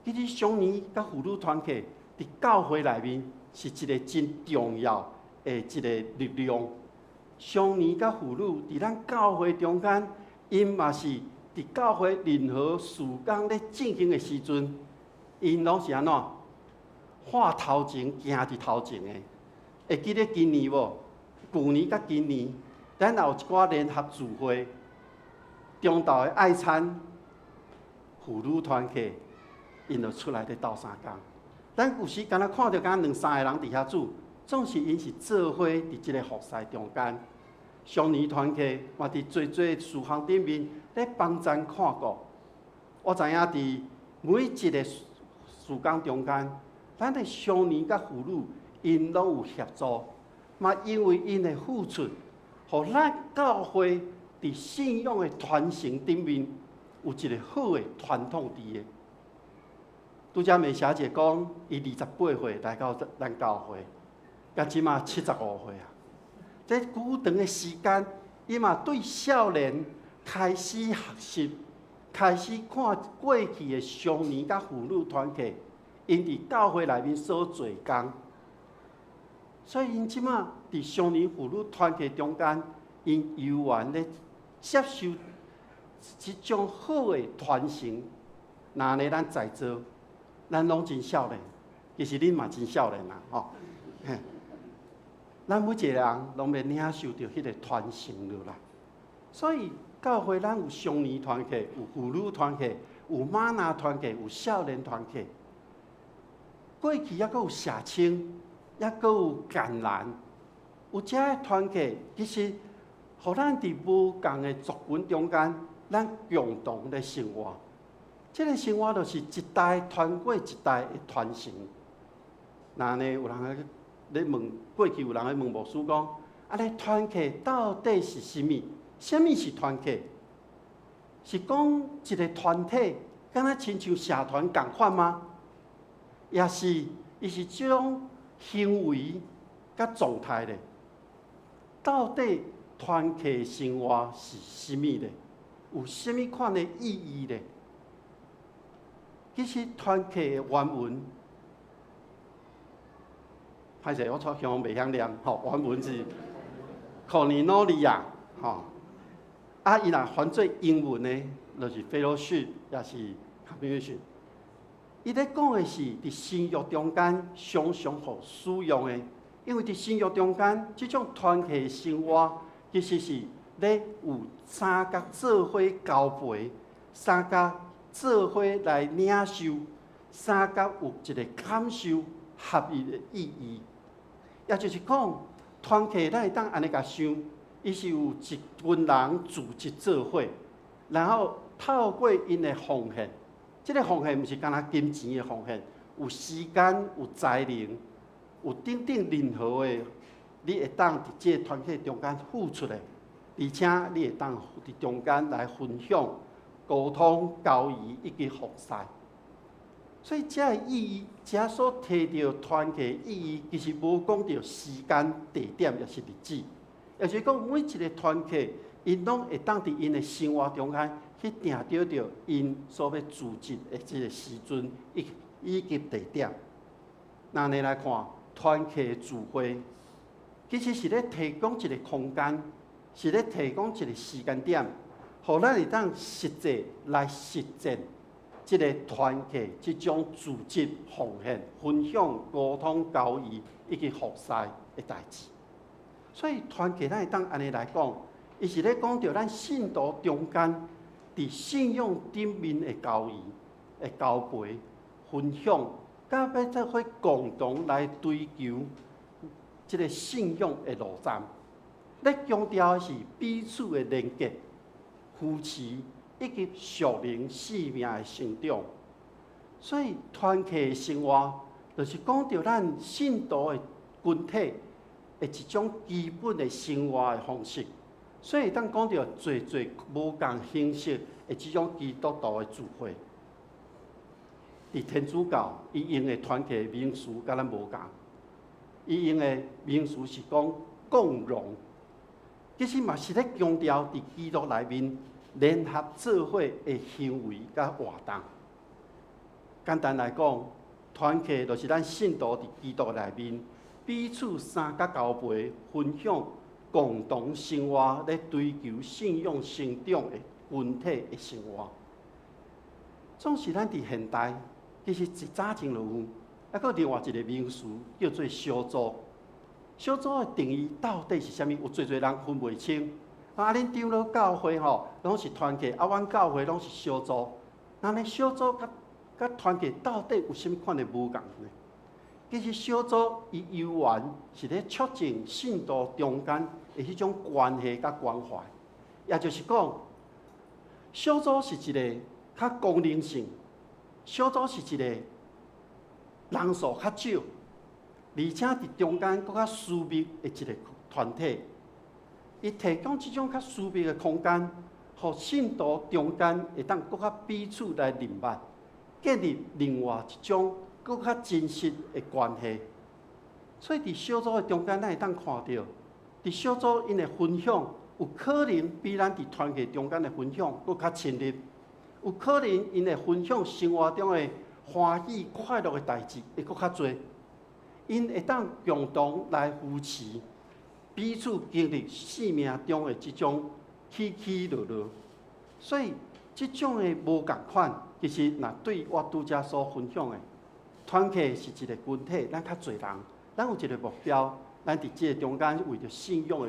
其实双年甲妇女团契伫教会内面是一个真重要的一个力量。双年甲妇女伫咱教会中间，因嘛是伫教会任何事工咧进行的时阵，因拢是安怎？画头前，行伫头前的。会记得今年无？去年甲今年，咱也有一寡联合聚会，中昼的爱餐，妇女团体，因就出来咧斗相共。咱有时敢若看到敢两三个人伫遐煮，总是因是做伙伫即个服侍中间。双年团体嘛伫做事项顶面咧帮咱看顾。我知影伫每一个事工中间，咱的双年甲妇女因拢有协助，嘛因为因的付出，互咱教会伫信仰的传承顶面有一个好的传统伫个。拄则梅小姐讲，伊28岁来到咱教会，甲即马75岁啊。这久长的时间，伊嘛对少年开始学习，开始看过去的双年甲妇女团体，因伫教会内面所做工。所以因即马伫双年妇女团体中间，因悠然咧接受即种好的传承。那安尼咱在座，咱拢真少年，其实恁嘛真少年啦，吼。咱每一个人拢要领受到迄个传承落来，所以教会咱有双年团体，有妇女团体，有玛拿团体，有少年团体。过去还佫有社青，还佫有橄榄，有遮个团体，其实，互咱伫无共的族群中间，咱共同咧生活。这个生活就是一代传过一代的传承。那呢，有人咧问，过去有人咧问牧师讲，啊，咧团契到底是啥物？啥物是团契？是讲一个团体，敢若亲像社团共款吗？也是，伊是即种行为甲状态咧？到底团契生活是啥物咧？有啥物款的意义咧？其实团契的原文。歹势，我错向袂晓念，吼，原文是 koinonia， 吼，啊，伊若翻做英文呢，就是 fellowship， 也是 communion。伊咧讲的是伫新约中间常常互使用的，因为伫新约中间，即种团契生活其实是咧有三角做伙交陪，三角做伙来领受，三角有一个感受合一的意义。也就是讲，团契咱会当安尼甲想，伊是有一群人组织做伙，然后透过因的奉献，这个奉献毋是干那金钱的奉献，有时间、有才能、有等等任何的，你会当伫这个团契中间付出的，而且你会当伫中间来分享、沟通、交易以及服侍。所以，这个意义，这所提到团契意义，其实无讲到时间、地点，也是日子。也就是讲，每一个团契，因拢会当伫因的生活中间去定着着因所要组织的这个时阵以及地点。那安尼来看，团契的聚会，其实是咧提供一个空间，是咧提供一个时间点，互咱会当实际来实践。即个团契，即种组织、奉献、分享、沟通、交易以及服侍的代志。所以团契咱会当安尼来讲，伊是咧讲到咱信徒中间伫信仰顶面的交易、的交陪、分享，甲要做伙共同来追求即个信仰的路站。咧强调的是彼此的连结、扶持。以及属灵生命的成长，所以团契的生活，就是讲到咱信徒的群体的一种基本的生活的方式。所以当讲到侪无共形式的这种基督徒的聚会，伫天主教伊用的团契的名词甲咱无共，伊用的名词是讲共荣，其实嘛是咧强调伫基督内面。联合做伙的行为甲活动，简单来讲，团契就是咱信徒伫基督内面彼此三角交陪、分享、共同生活，咧追求信仰成长的群体的生活。总是咱伫现代，其实一早前就有，还佫另外一个名词叫做小组。小组的定义到底是啥物？有侪人分袂清。恁长老教会吼，拢是团契，阮教会拢是小组。那呢，小组甲团契到底有啥物款的无共呢？其实小组伊由源是咧促进信徒中间的迄种关系甲关怀，也就是讲，小组是一个较功能性，小组是一个人数较少，而且伫中间佫较私密的一个团体。伊提供即种较私密的空间，互信徒中间会当佫较彼此来认捌，建立另外一种佫较真实的关系。所以伫小组的中间，咱会当看到，伫小组因的分享，有可能比咱伫团契中间的分享佫较亲密，有可能因的分享生活中的欢喜快乐的代志会佫较多，因会当共同来扶持。彼此经历生命中的即种起起落落，所以即种的无共款，其实若对我拄则所分享的，团契是一个群体，咱较侪人，咱有一个目标，咱伫即个中间为着信仰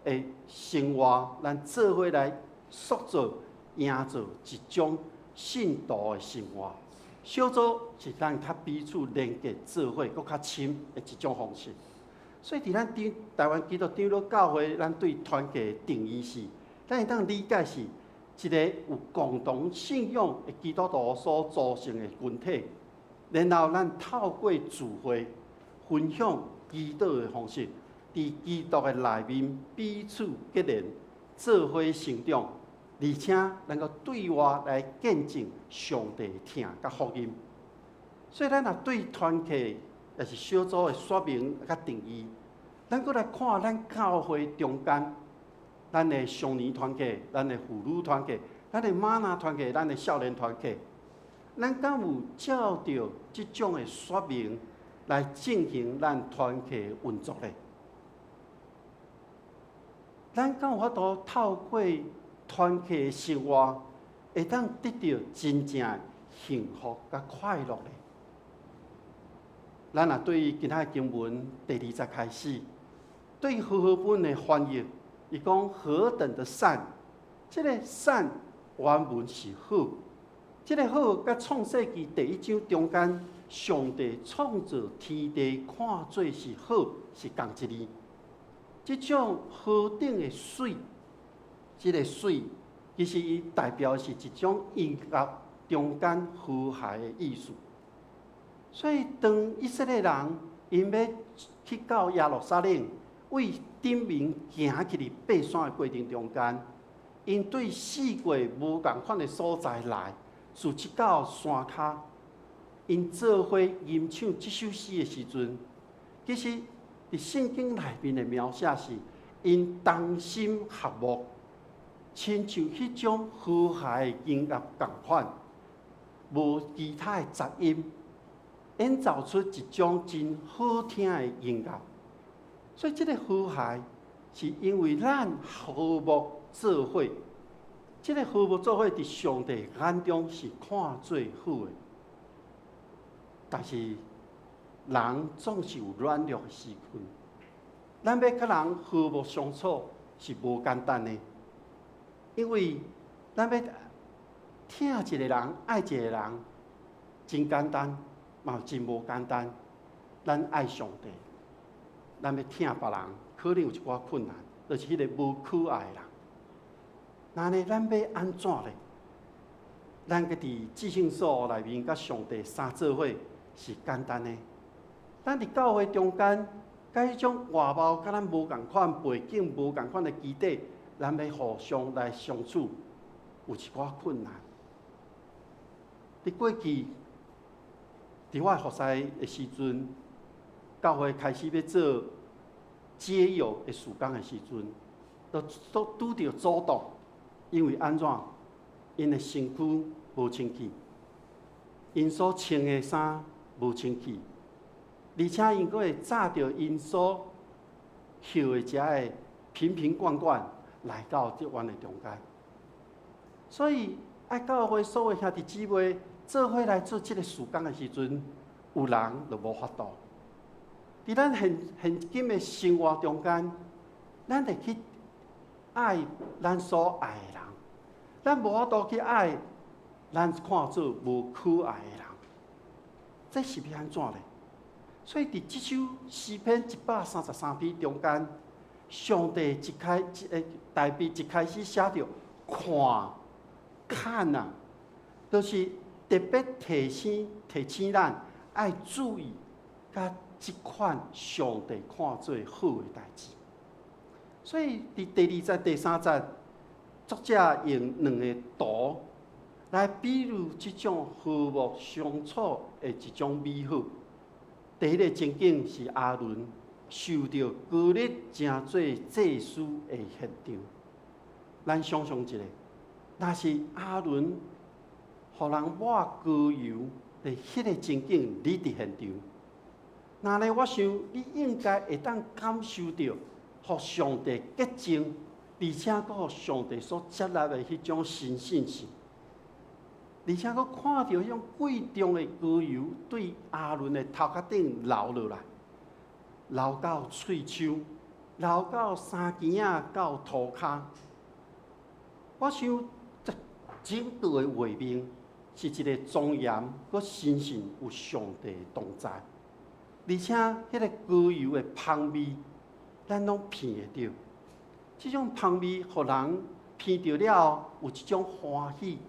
的生活，咱做伙来塑造、营造一种信徒的生活。小组是咱较彼此连结、做伙佫较亲的一种方式。所以，伫咱台湾基督长老教会，咱对团契的定义是，咱会当理解是一个有共同信仰的基督徒所组成的群体，然后咱透过聚会分享基督的方式，伫基督的内面彼此结连，做伙成长，而且能够对外来见证上帝听甲福音。所以，咱若对团契，也是小组的说明甲定义，咱搁来看咱教会中间，咱的少年团契、咱的妇女团契、咱的玛纳团契、咱的少年团契，咱敢有照着即种的说明来进行咱团契的运作呢？咱敢有法度透过团契的生活，会当得到真正的幸福甲快乐呢？咱若对今仔经文第2节开始，对和合本的翻译，伊讲何等的善，这个善原文是好，这个好甲创世纪第1章中间，上帝创造天地看做是好，是同一字。这种何等的水，这个水其实伊代表是一种音乐中间和谐的意思。所以，当以色列人因要去到耶路撒冷，为顶面行去爬山的过程中间，因对4过无共款的所在来，自去到山骹，因做伙吟唱这首诗的时阵，其实伫圣经内面的描写是因同心合睦，亲像迄种和谐的音乐共款，无其他的杂音。演奏出一种真好听的音乐，所以这个和谐是因为咱和睦做伙，这个和睦做伙伫上帝眼中是看做好的。但是人总是有软弱的时分，咱要甲人和睦相处是无简单的，因为咱要疼一个人、爱一个人，真简单。嘛真无简单，咱爱上帝，咱要疼别人，可能有一寡困难，就是迄个无可爱的人。那呢，咱要安怎呢？咱个伫至圣所内面，甲上帝三做伙是简单的。咱伫教会中间，甲迄种外貌甲咱无共款背景、无共款的基底，咱要互相来相处，有一寡困难。伫过去。伫我服侍的时阵，教会开始要做解忧的事工的时阵，都拄着阻挡，因为安怎？因的身躯无清气，因所穿的衫无清气，而且因阁会炸着因所捡的遮的瓶瓶罐罐来到这湾的中间，所以爱教会所有兄弟姊妹。做伙来做这个事工的时阵，有人就无法度，伫咱现今的生活中间，咱得去爱咱所爱的人，咱无法度去爱咱看做无可爱的人，这是要安怎呢？所以伫即首诗篇133篇中间，上帝大卫一开始写着看啊，就是特别提醒咱爱注意甲即款上帝看做好的代志。所以伫第2节、第3节，作者用2个图来比喻即种和睦相处的一种美好。第一个情景是阿伦受到高丽正做祭司的现场。咱想象一下，若是阿伦互人抹膏油的迄个情景，你伫现场，那呢？我想你应该会当感受到，互上帝洁净，而且佫互上帝所接纳的迄种神圣性。而且佫看到迄种贵重的膏油对阿伦的头壳顶流落来，流到喙鬚，流到衫肩仔到涂骹。我想，整个的画面是一个庄严佫神圣有上帝的同在，而且迄个膏油的香味，咱拢闻会到。这种香味，互人闻到了有一种欢喜、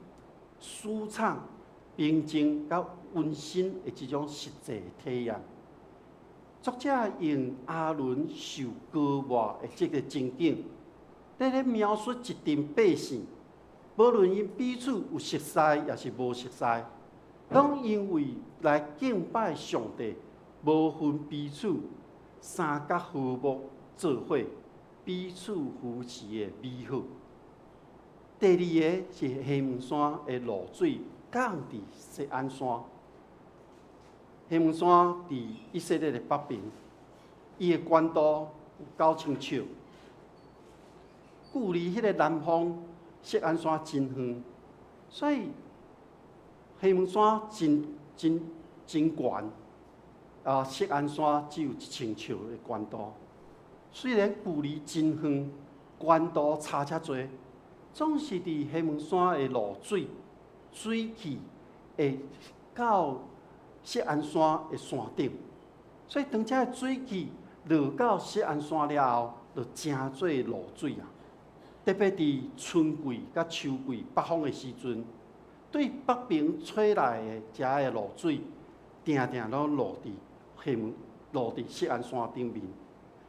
舒畅、平静、甲温馨的一种实际体验。作者用阿伦受膏抹的这个情景，咧描述一群百姓，无论因彼此有熟悉也是无熟悉，拢因为来敬拜上帝，无分彼此，三角和睦做伙，彼此扶持的美好。第二个是黑门山的露水降伫锡安山。黑门山伫以色列的北边，伊的高度有9000尺，距离迄个南方锡安山真远，所以黑门山真悬。锡安山只有1000尺的高度，虽然距离真远，高度差遮多，总是伫黑门山的露水气会到锡安山的山顶，所以当这水气落到锡安山了后，就真做露水啊！特别伫春季甲秋季北风的时阵，对北边吹来的遮的露水，定定拢落伫锡安山顶面。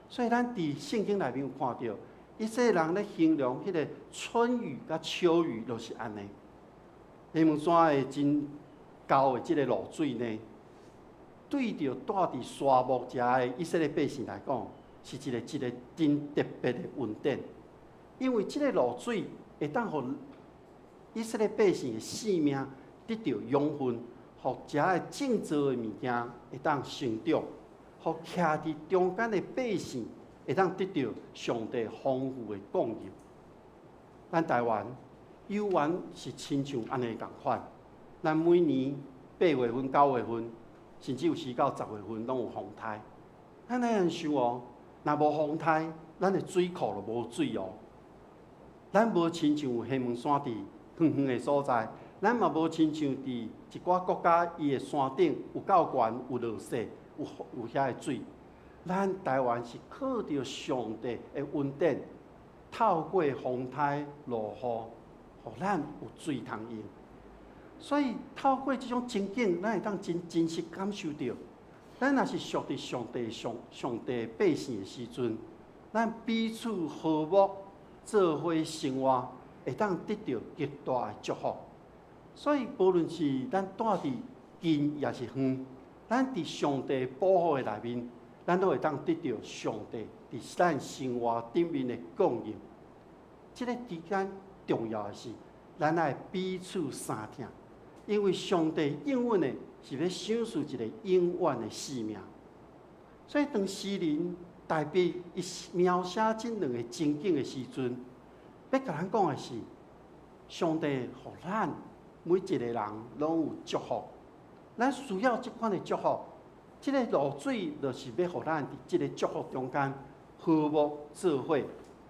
所以咱伫圣经内面有看到，以色列人咧形容迄个春雨甲秋雨，就是安尼。黑门山的真高的即个露水呢，对着住伫沙漠遮的以色列百姓来讲，是一个真特别的恩典。因为即个露水会当互以色列百姓的性命得到养分，互遮的种植的物件会当成长，互徛伫中间的百姓会当得到上帝丰富的供应。咱台湾有缘是亲像安尼共款，咱每年8月份、9月份，甚至有时到10月份，拢有风台。咱那样想哦，若无风台，咱的水库就无水哦。咱无亲像黑门山地远远的所在，咱嘛无亲像伫一寡国家伊的山顶有够悬、有落雪、有遐个水。咱台湾是靠着上帝的恩典，透过风台落雨，互咱有水通用。所以透过这种情景，咱会当真实感受到，咱若是属伫上帝百姓的时阵，咱彼此和睦。做伙生活会当得到极大的祝福，所以无论是咱住伫近也是远，咱伫上帝保护的内面，咱都会当得到上帝伫咱生活顶面的供应。这个之间重要的是，咱爱彼此相听，因为上帝应允的是要享受一个永远的性命。所以当诗人大卫伊描写这两个情景的时阵，要甲咱讲的是，上帝互咱每一个人拢有祝福，咱需要这款的祝福，即个露水就是要互咱伫即个祝福中间和睦做伙，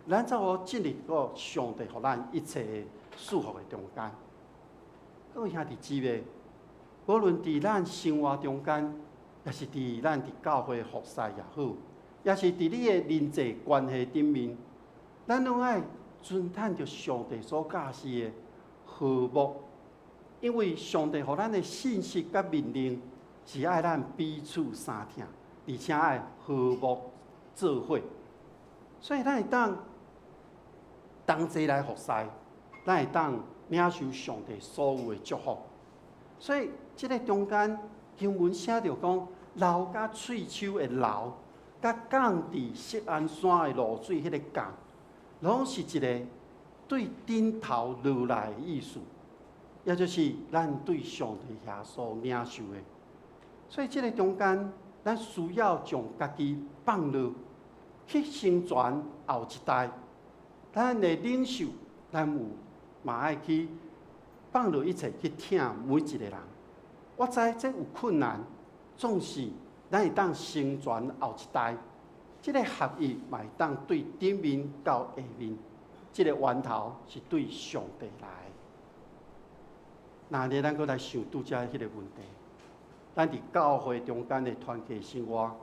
咱才有进入到上帝互咱一切的祝福的中间。各位兄弟姊妹，无论伫咱生活中间，也是伫咱伫教会服侍也好，也是伫你的人际关系顶面，咱拢爱遵趁着上帝所教示的和睦，因为上帝互咱的信息甲命令是爱咱彼此相听，而且爱和睦做伙，所以咱会当同齐来服侍，咱会当领受上帝所有的祝福。所以即个中间经文写着讲，流甲喙手的流，甲降伫锡安山的露水迄个降，拢是一个对顶头落来的意思，也就是咱对上帝遐所领受的。所以即个中间，咱需要将家己放落，去成全后一代。咱的领袖，咱嘛爱去放落一切去听每一个人。我知这有困难，总是咱会当成全后一代。这个合意嘛会当对顶面到下面，这个源头是对上帝来。那日咱搁来想拄则迄个问题，咱伫教会中间的团契生活，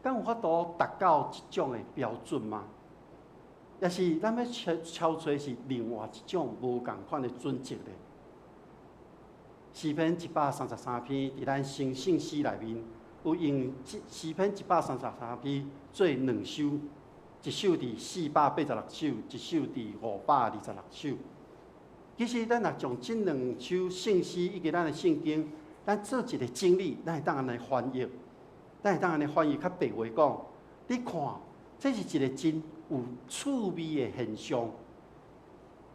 敢有法度达到一种的标准吗？也是咱要敲找是另外一种无共款的准则咧。诗篇133篇伫咱成圣诗内面，有用诗篇133篇做2首，一首伫486首，一首伫526首。其实咱若将这2首圣诗以及咱的圣经，咱做一个整理，咱会当安尼翻译，咱会当安尼翻译较白话讲，你看，这是一个真有趣味的现象，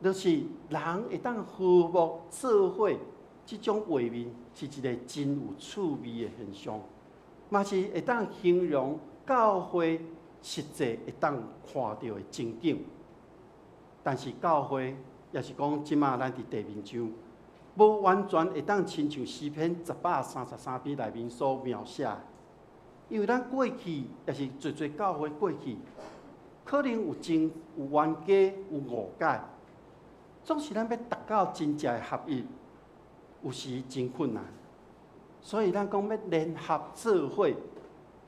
就是人会当和睦做伙，这种画面是一个真有趣味的现象，嘛是会当形容教会实际会当看到的情景。但是教会也是讲，即马咱伫地面上，无完全会当亲像诗篇133篇内面所描写的，因为咱过去也是侪教会过去。可能有冤家，有误解，总是咱要达到真正的合一，有时真困难。所以咱讲要联合做伙，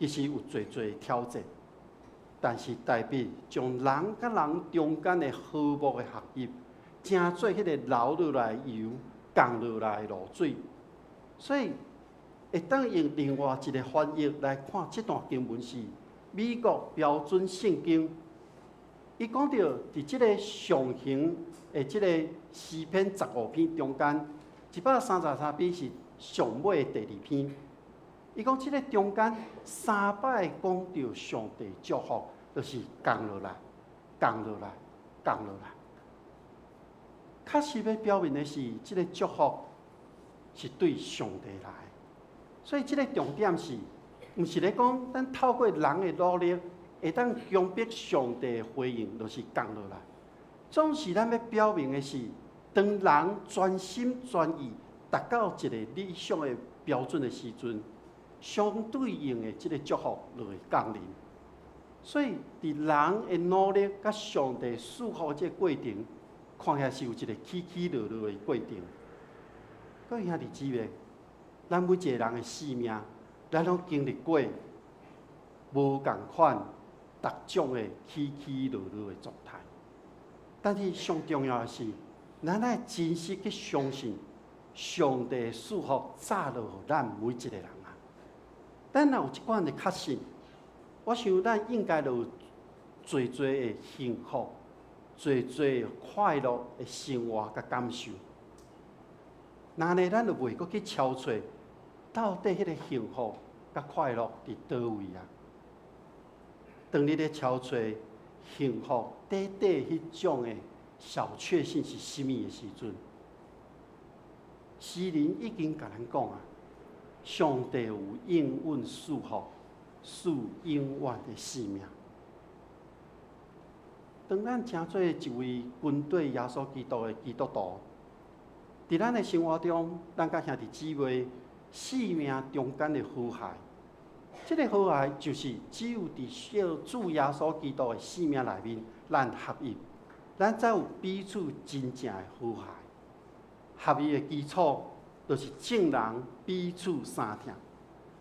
其实有侪挑战。但是代表将人甲人中间的和睦的合一，正做迄个流落来油，降落来露水。所以会当用另外一个翻译来看这段经文是美国标准圣经。伊讲到，伫即个上行的即个诗篇15篇中间，133篇是上尾的第2篇。伊讲即个中间3摆讲到上帝祝福，就是降落来、降落来、降落来。确实要表明的是，即个祝福是对上帝来。所以即个重点是，毋是咧讲咱透过人的努力。会当强迫上帝的回应，就是降落来。总是咱要表明的是，当人专心专意达到一个理想的标准的时阵，相对应的这个祝福就会降临。所以，伫人的努力甲上帝祝福这个过程，看起来是有一个起起落落的过程。各位兄弟姊妹，咱每一个人的生命，咱拢经历过无共款。各种的起起落落的状态，但是上重要的是，咱爱真实去相信上帝的祝福早就予咱每一个人啊。咱若有即款的确信，我想咱应该就有侪的幸福、侪快乐的生活甲感受。那呢，咱就袂阁去敲找到底迄个幸福甲快乐伫倒位啊？当你咧敲找幸福底迄种的小确幸是甚物的时阵，诗人已经甲咱讲啊，上帝有应允祝福，赐永远的生命。当咱诚做一位跟对耶稣基督的基督徒，伫咱的生活中，咱甲兄弟姊妹生命中间的和谐，这个和谐就是只有伫小主耶稣基督的生命内面，咱合一，咱才有彼此真正的和谐。合一的基础，就是正人彼此相听。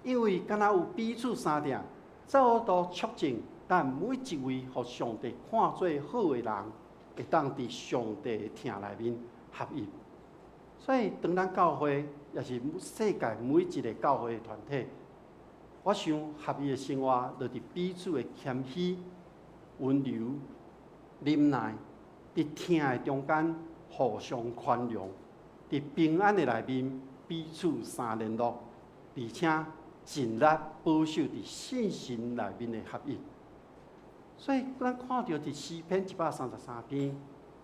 因为敢若有彼此相听，才有都促进咱每一位互上帝看做好的人，会当伫上帝的听内面合一。所以，当咱教会，也是世界每一个教会的团体，我想合一的生活，就是彼此的谦虚、温柔、忍耐，伫听的中间互相宽容，伫平安的内面彼此相联络，而且尽力保守伫信心内面的合一。所以，咱看到伫诗篇133篇，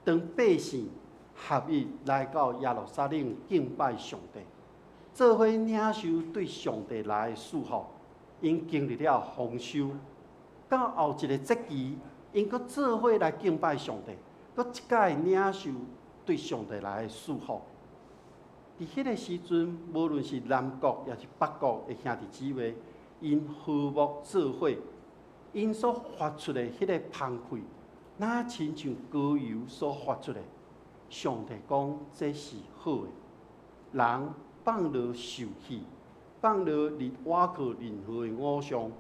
当百姓合一来到耶路撒冷敬拜上帝，做伙领受对上帝来的祝福，因经历了丰收。到后一个节期，因搁做伙来敬拜上帝，搁一届领受对上帝来的祝福。伫迄个时阵，无论是南国也是北国的兄弟姊妹，因和睦做伙，因所发出的迄个澎湃，那亲像膏油所发出的。上帝讲这是好的，人放落受气，放落倚靠任何的偶像，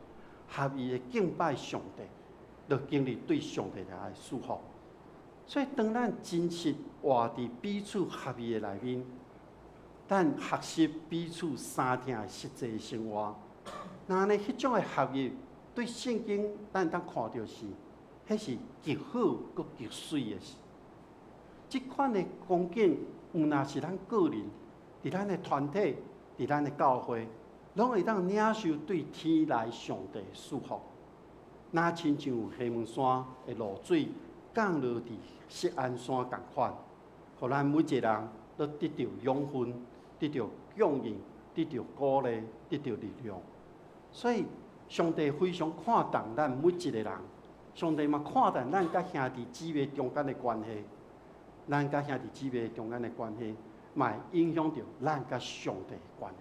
合意的敬拜上帝，就经历对上帝来的祝福。所以，当咱真实活伫彼此合意的内面，咱学习彼此相听的实际生活，那呢，迄种的合意，对圣经咱当看到是，迄是极好佮极水的事。即款的光景，毋若是咱个人，伫咱的团体，伫咱的教会，拢会当领受对天来上帝的祝福。那亲像西门山的露水降落伫锡安山共款，互咱每一个人都得到养分，得到供应，得到鼓励，得到力量。所以，上帝非常看重咱每一个人，上帝嘛看重咱甲兄弟姊妹中间的关系。咱甲兄弟姊妹中间的关系，嘛会影响到咱甲上帝的关系。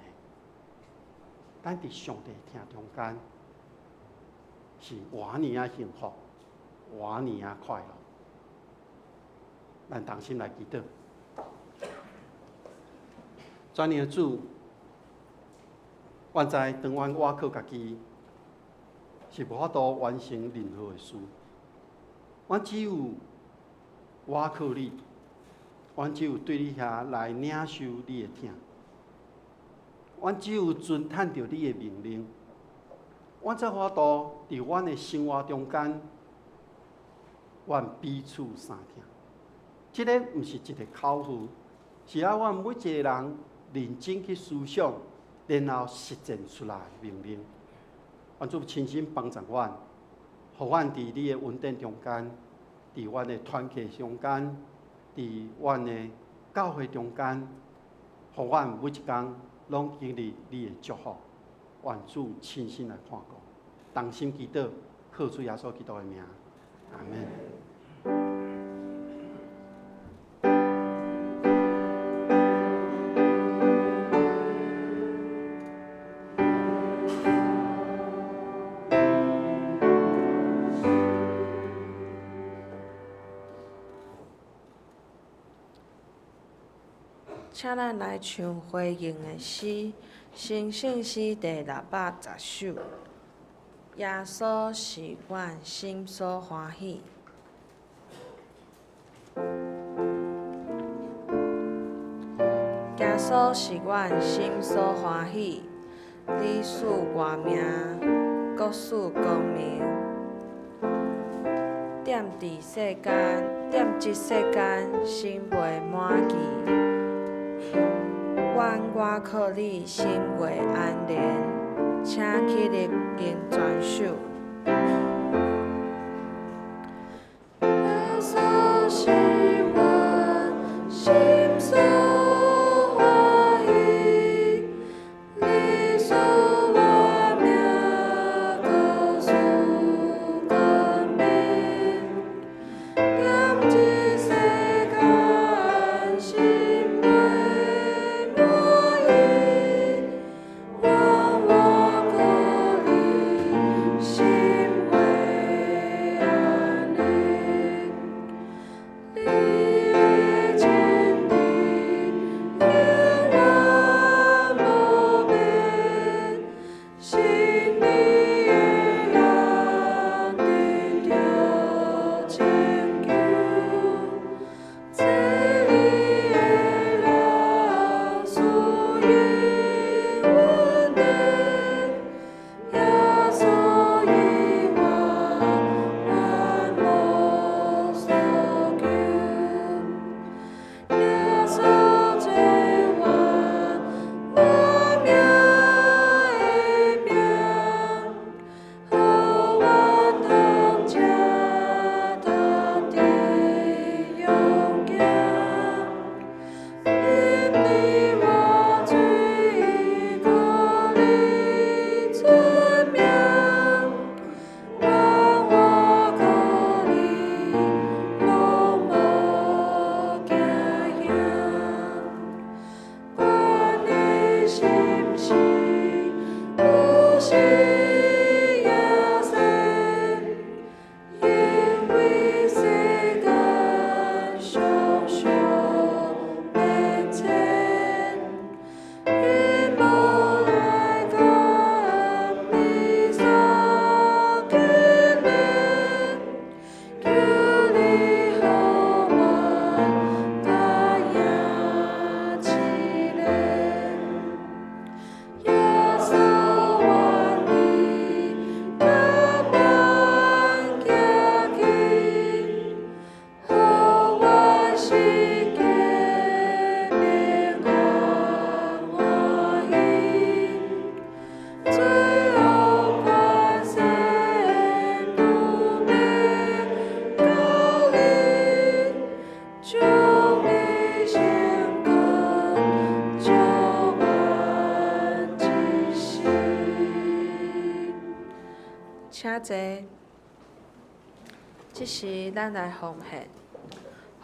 咱伫上帝听中间，是偌尼啊幸福，偌尼啊快乐。咱同心来祈祷。全能的主，原在当阮我靠家己，是无法度完成任何的事。阮只有我靠你。阮只有对你遐来领受你的听，阮只有遵探着你的命令，阮才法度伫阮的生活中间，阮彼此相听。这个毋是一个口号，是要阮每一个人认真去思想，然后实践出来的命令。愿主亲身帮助阮，互阮伫你的恩典中间，伫阮的团契中间。伫阮的教会中间，互阮每一天拢经历你的祝福，愿主亲身来看顾，同心祈祷，靠主耶稣基督的名，阿门。请咱来唱回应的诗，新圣诗第610首。耶稣是阮心所欢喜。耶稣是阮心所欢喜，你使我命，国使光明。踮伫世间，踮即世间，心袂满意。愿我靠你心袂安宁，请起立并全首。耶稣是阮心所欢喜，你使我命国使光明。踮即世间，心袂满意，愿我靠你请坐。即时咱来奉献。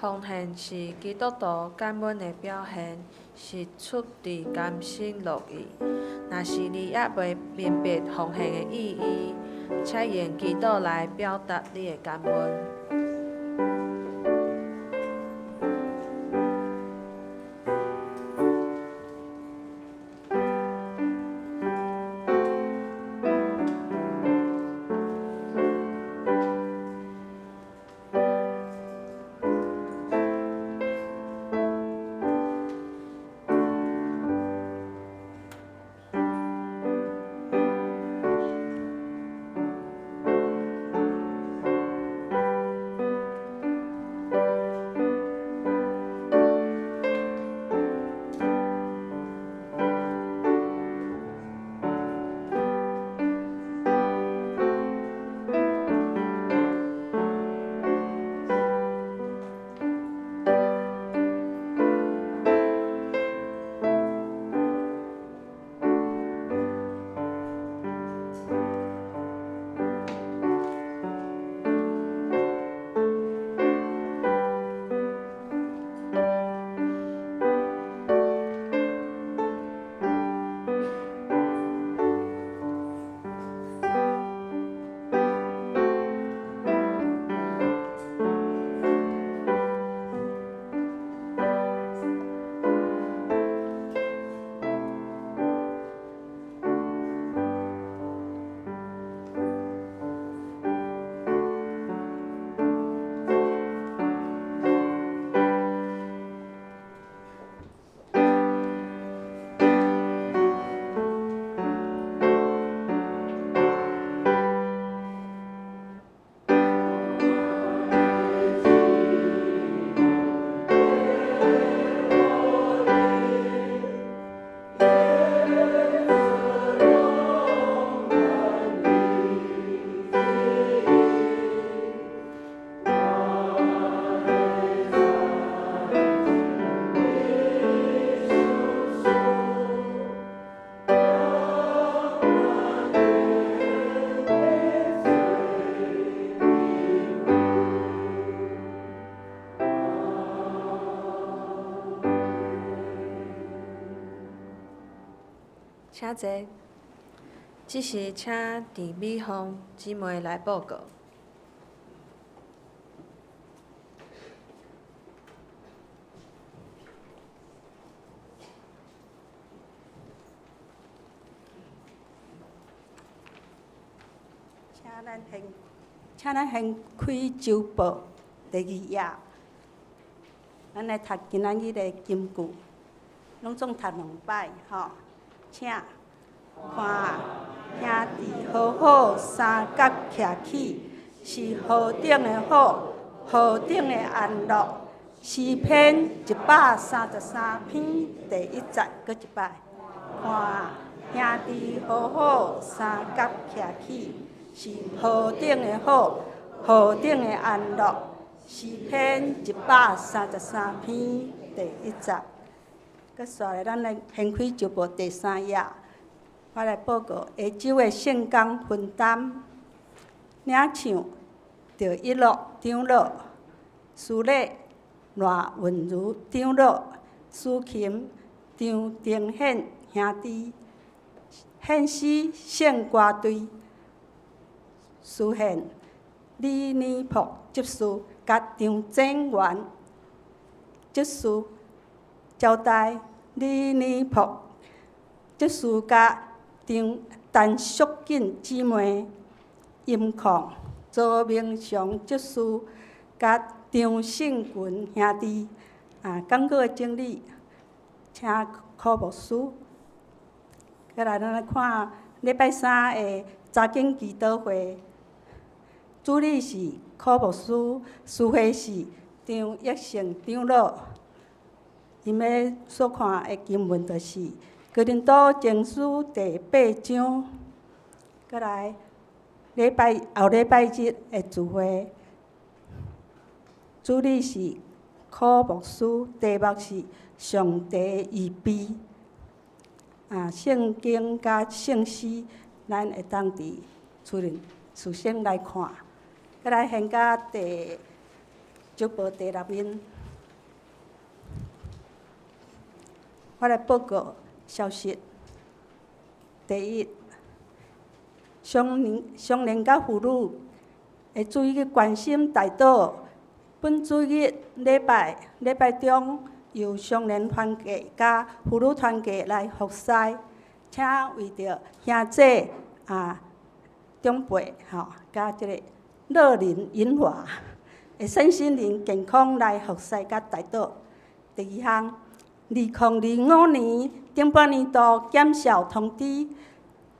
奉献是基督徒感恩的表现，是出自甘心乐意。若是你还未明白奉献的意义，请用祈祷来表达你的感恩。请坐。即时请陈美芳姊妹来报告。请咱先开周报第2页，咱来读今仔日的金句，拢总读2摆吼。请看啊，兄弟好好三角徛起，是何等的好，何等的安乐。诗篇133篇第1节，搁一摆。看啊，兄弟好好三角徛起，是何等的好，何等的安乐。诗篇133篇第1节。搁续来，咱来掀开周报第3页，我来报告下周的圣工分担。领唱着一乐长老，司礼赖文如长老，司琴张丁显兄弟，献诗圣歌队，司宪李尼朴执事，甲张正元执事。招待李尼朴执事甲陈淑锦姊妹，音控周明祥执事甲张胜群兄弟。讲稿的整理，请柯牧师。再来，咱来看礼拜3的查经祈祷会，主理是柯牧师，司会是张益成长老。因要所看的经文就是《哥林多前书》第8章。再来，后礼拜日的聚会，主理是柯牧师，题目是上帝预备。圣经甲圣诗，咱会当伫厝内事先来看。再来现到周报第6面，我来报告消息。第一，相连甲妇女会注意去关心大岛。本主日礼拜中，由相连团契甲妇女团契来服侍，请为着兄姐长辈甲即个乐龄引华的身心灵健康来服侍甲大岛。第二项，2025年顶半年度检校通知，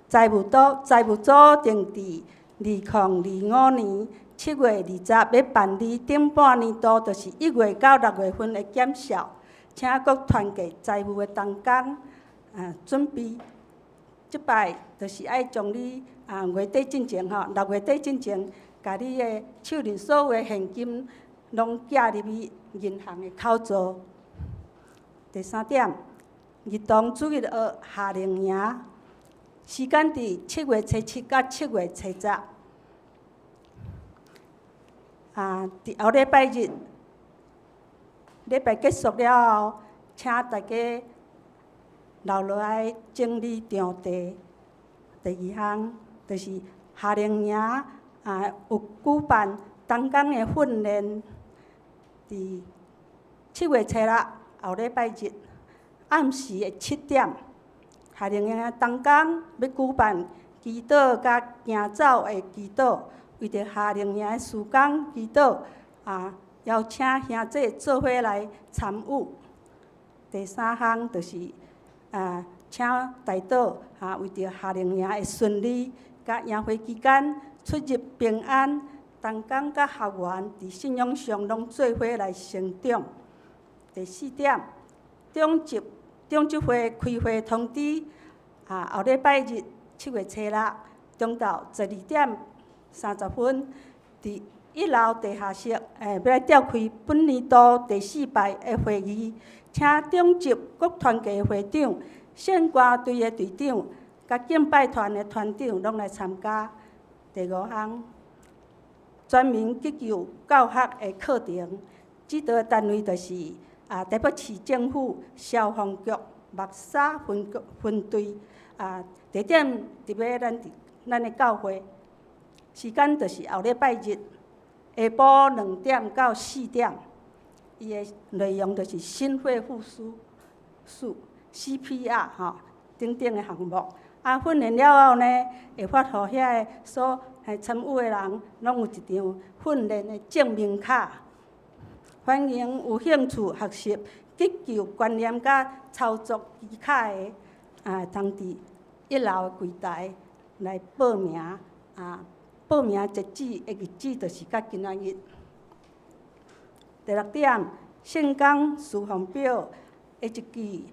财务组定伫2025年7月20要办理顶半年度，就是1月到6月份的检校，请各团契财务的同工准备。即摆就是爱将你月底进前6月底进前，甲你的手里所有的现金拢寄入去银行的口座。第三点，儿童主日学夏令营，时间伫7月初7到7月初10。伫后礼拜日，礼拜结束了后，请大家留落来整理场地。第二项就是夏令营有举办同工的训练，伫7月初6后礼拜日暗时的7点，夏令营的同工要举办祈祷甲行走的祈祷。为着夏令营的事工祈祷邀请兄弟做伙来参与。第三项就是请大岛为着夏令营的顺利，甲营会期间出入平安，同工甲学员伫信仰上拢做伙来成长。第四点，中执会开会通知后礼拜日7月初6中昼12:30，伫1楼地下室要来召开本年度第4摆的会议，请中执各团契会长、献歌队的队长、甲敬拜团的团长拢来参加。第5项，全民急救教学的课程，指导的单位就是台北市政府消防局木沙分队，地点伫咧咱的教会。时间就是后礼拜日下晡2点到4点，伊的内容就是心肺复苏术、CPR 等等的项目。训练了后呢，会发予遐个所参与的人，拢有一张训练的证明卡。欢迎有兴趣学习急救观念甲操作机卡的通伫1楼的柜台来报名。报名截止的日子就是到今仔日。第6点，圣港事奉表的一季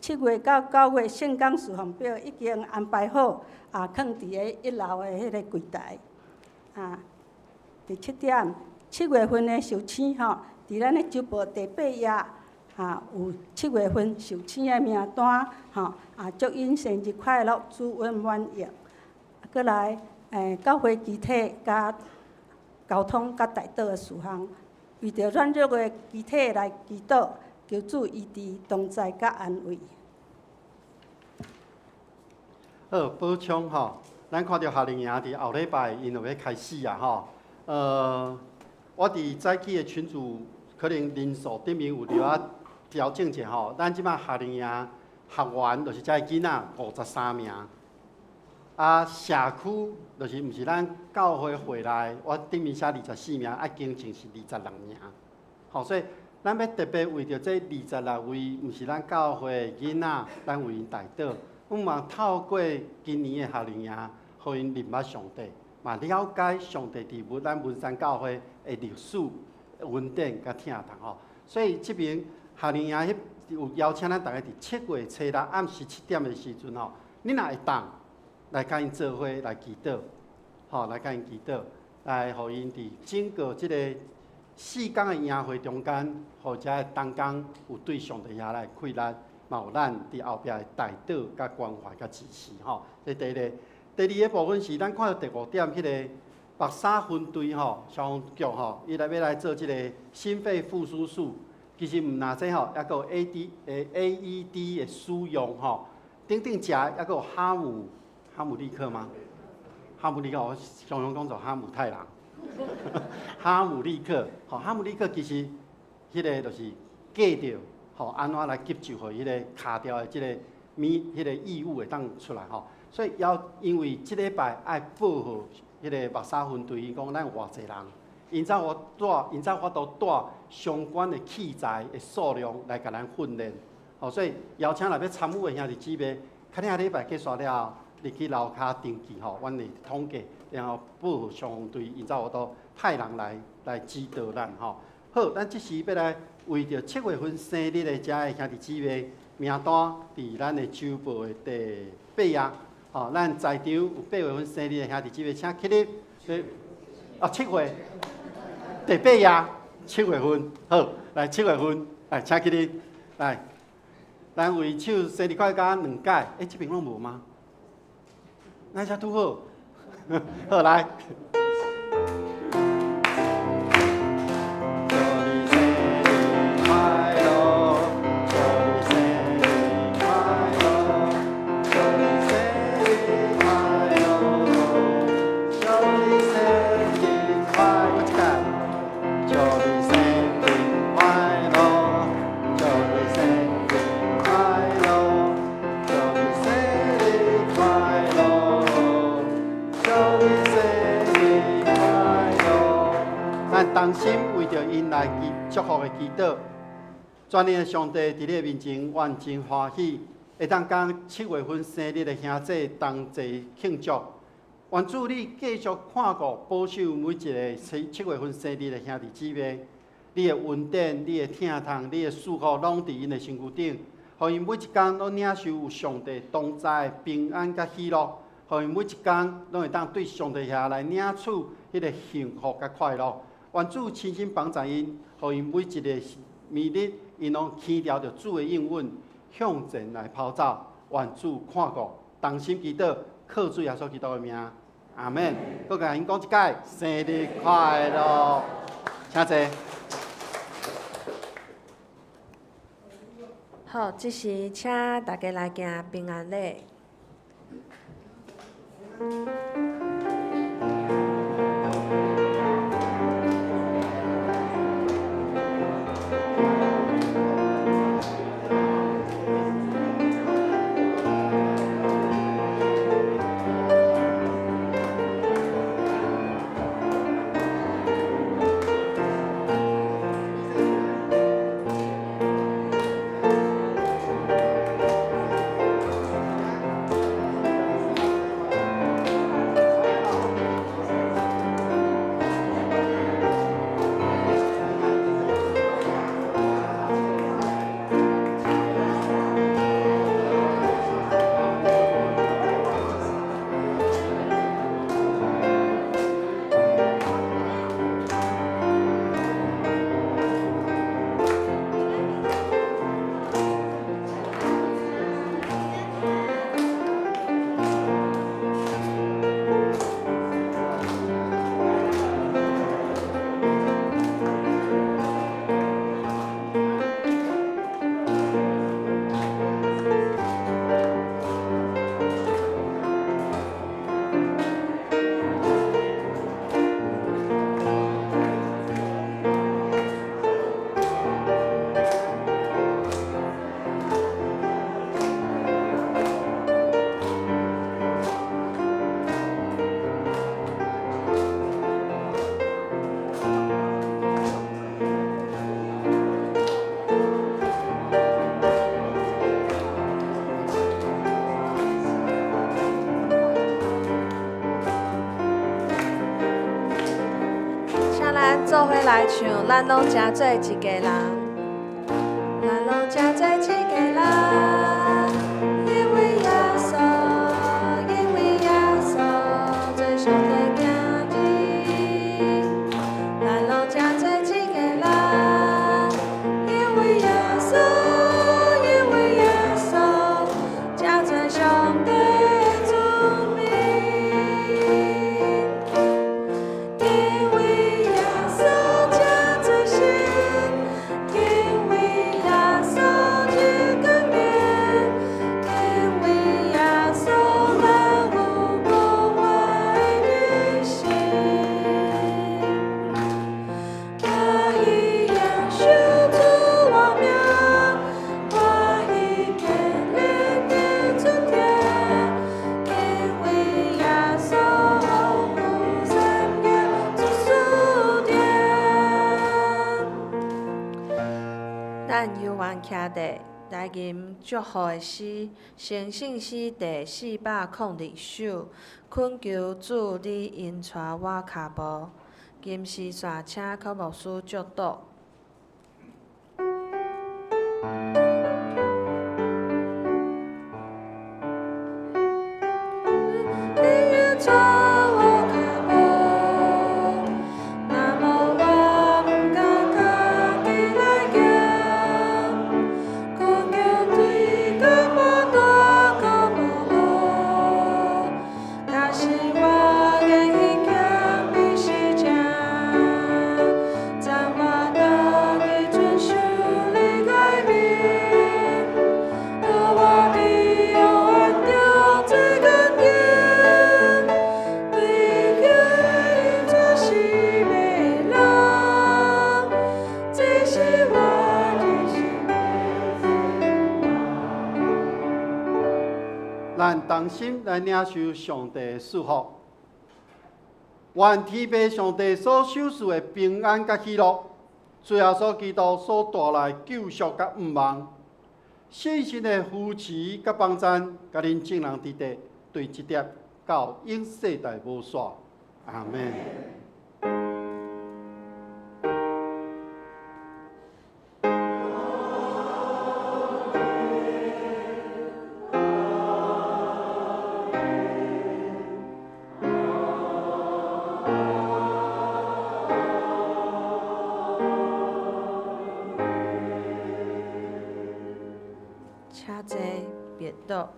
，7月到9月圣港事奉表已经安排好，放伫咧1楼的迄个柜台。第7点，7月份的受请伫咱的周报第8页有7月份受请的名单祝因生日快乐，主恩满盈。过来。教会集体甲交通甲大岛的事项，为着软弱的集体来祈祷，求主医治、同在甲安慰。好，补充咱看到夏令营伫后礼拜因就要开始我伫早起的群组可能人数顶面有了啊调整者咱即摆夏令营学员就是遮囡仔53名。社区就是毋是咱教会会内，我顶面写24名，经证是26名。所以咱要特别为着这26位，毋是咱教会的囡仔，咱为因代祷。阮嘛透过今年的夏令营，互因认捌上帝，嘛了解上帝伫咱文山教会的历史、恩典甲疼痛所以这边夏令营有邀请咱大家伫7月初6暗时7点的时阵你若会当。来甲因做伙来祈祷，来甲因祈祷，来互因伫整个即个4天的营会中间，互遮个同工有对上帝遐来开力，嘛有咱伫后壁的代祷、甲关怀、甲支持这第一个。第二个部分是咱看到第5点迄个目衫分队吼，消防局吼，伊来要来做即个心肺复苏术。其实毋单止吼，还有 AED 的使用吼，顶顶食还有哈姆立克吗？哈姆立克，我常常讲做哈姆太郎。哈姆立克，吼，哈姆立克其实迄个就是隔着，吼，安怎来急救，互迄个卡掉的即个迄个异物会当出来吼。所以要因为即礼拜爱保护迄个目衫分队，伊讲咱有偌济人，因才法度带相关的器材的数量来甲咱训练。吼，所以邀请来要参与的兄弟姊妹，肯定下礼拜结束了后，入去楼骹登记吼，阮会统计，然后保护消防队，因才法度派人来指导咱吼。好，咱即时要来为着7月份生日的遮的兄弟姊妹，名单伫咱的周报的第8页。吼，咱在场有8月份生日的兄弟姊妹，请起立。7月第8页，7月份，好，来7月份，来请起立，来，咱为手生日快乐甲2届，这边拢无吗？咱遮拄好，好来。同心为着因来祝福的祈祷，全能的上帝伫你的面前，愿真欢喜，会当将7月份生日的兄弟同齐庆祝。愿主你继续看顾保守每一个7月份生日的兄弟姊妹，你的恩典、你的疼痛、你的祝福，拢伫因的身躯顶，互因每一天拢领受有上帝同在的平安甲喜乐，互因每一天拢会当对上帝遐来领取迄个幸福甲快乐。愿主亲身帮助因，互因每一个暝日，因拢牵调着主的应允，向前来跑走。愿主看顾，同心祈祷，靠主耶稣基督的名，阿门。搁甲因讲一届，生日快乐，请坐。好，这时请大家来行平安礼。做伙来唱，咱拢真做一家人，咱拢真做一家人，因为耶稣，因为耶稣最上帝行日，咱拢真做一家人，因为耶稣，因为耶稣真做上帝的子民。咱徛地来吟祝福的诗，诚信诗第402首，恳求主你引带我脚步。今时线请科牧师祝祷。咱同心来领受上帝的祝福，愿天父上帝所赏赐的平安甲喜乐，最后所基督所带来救赎甲盼望，信心的扶持甲帮赞，甲恁众人伫地对一点到永世代无煞。阿门。请坐，别倒。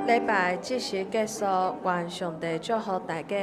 礼拜即时结束，愿上帝祝福大家。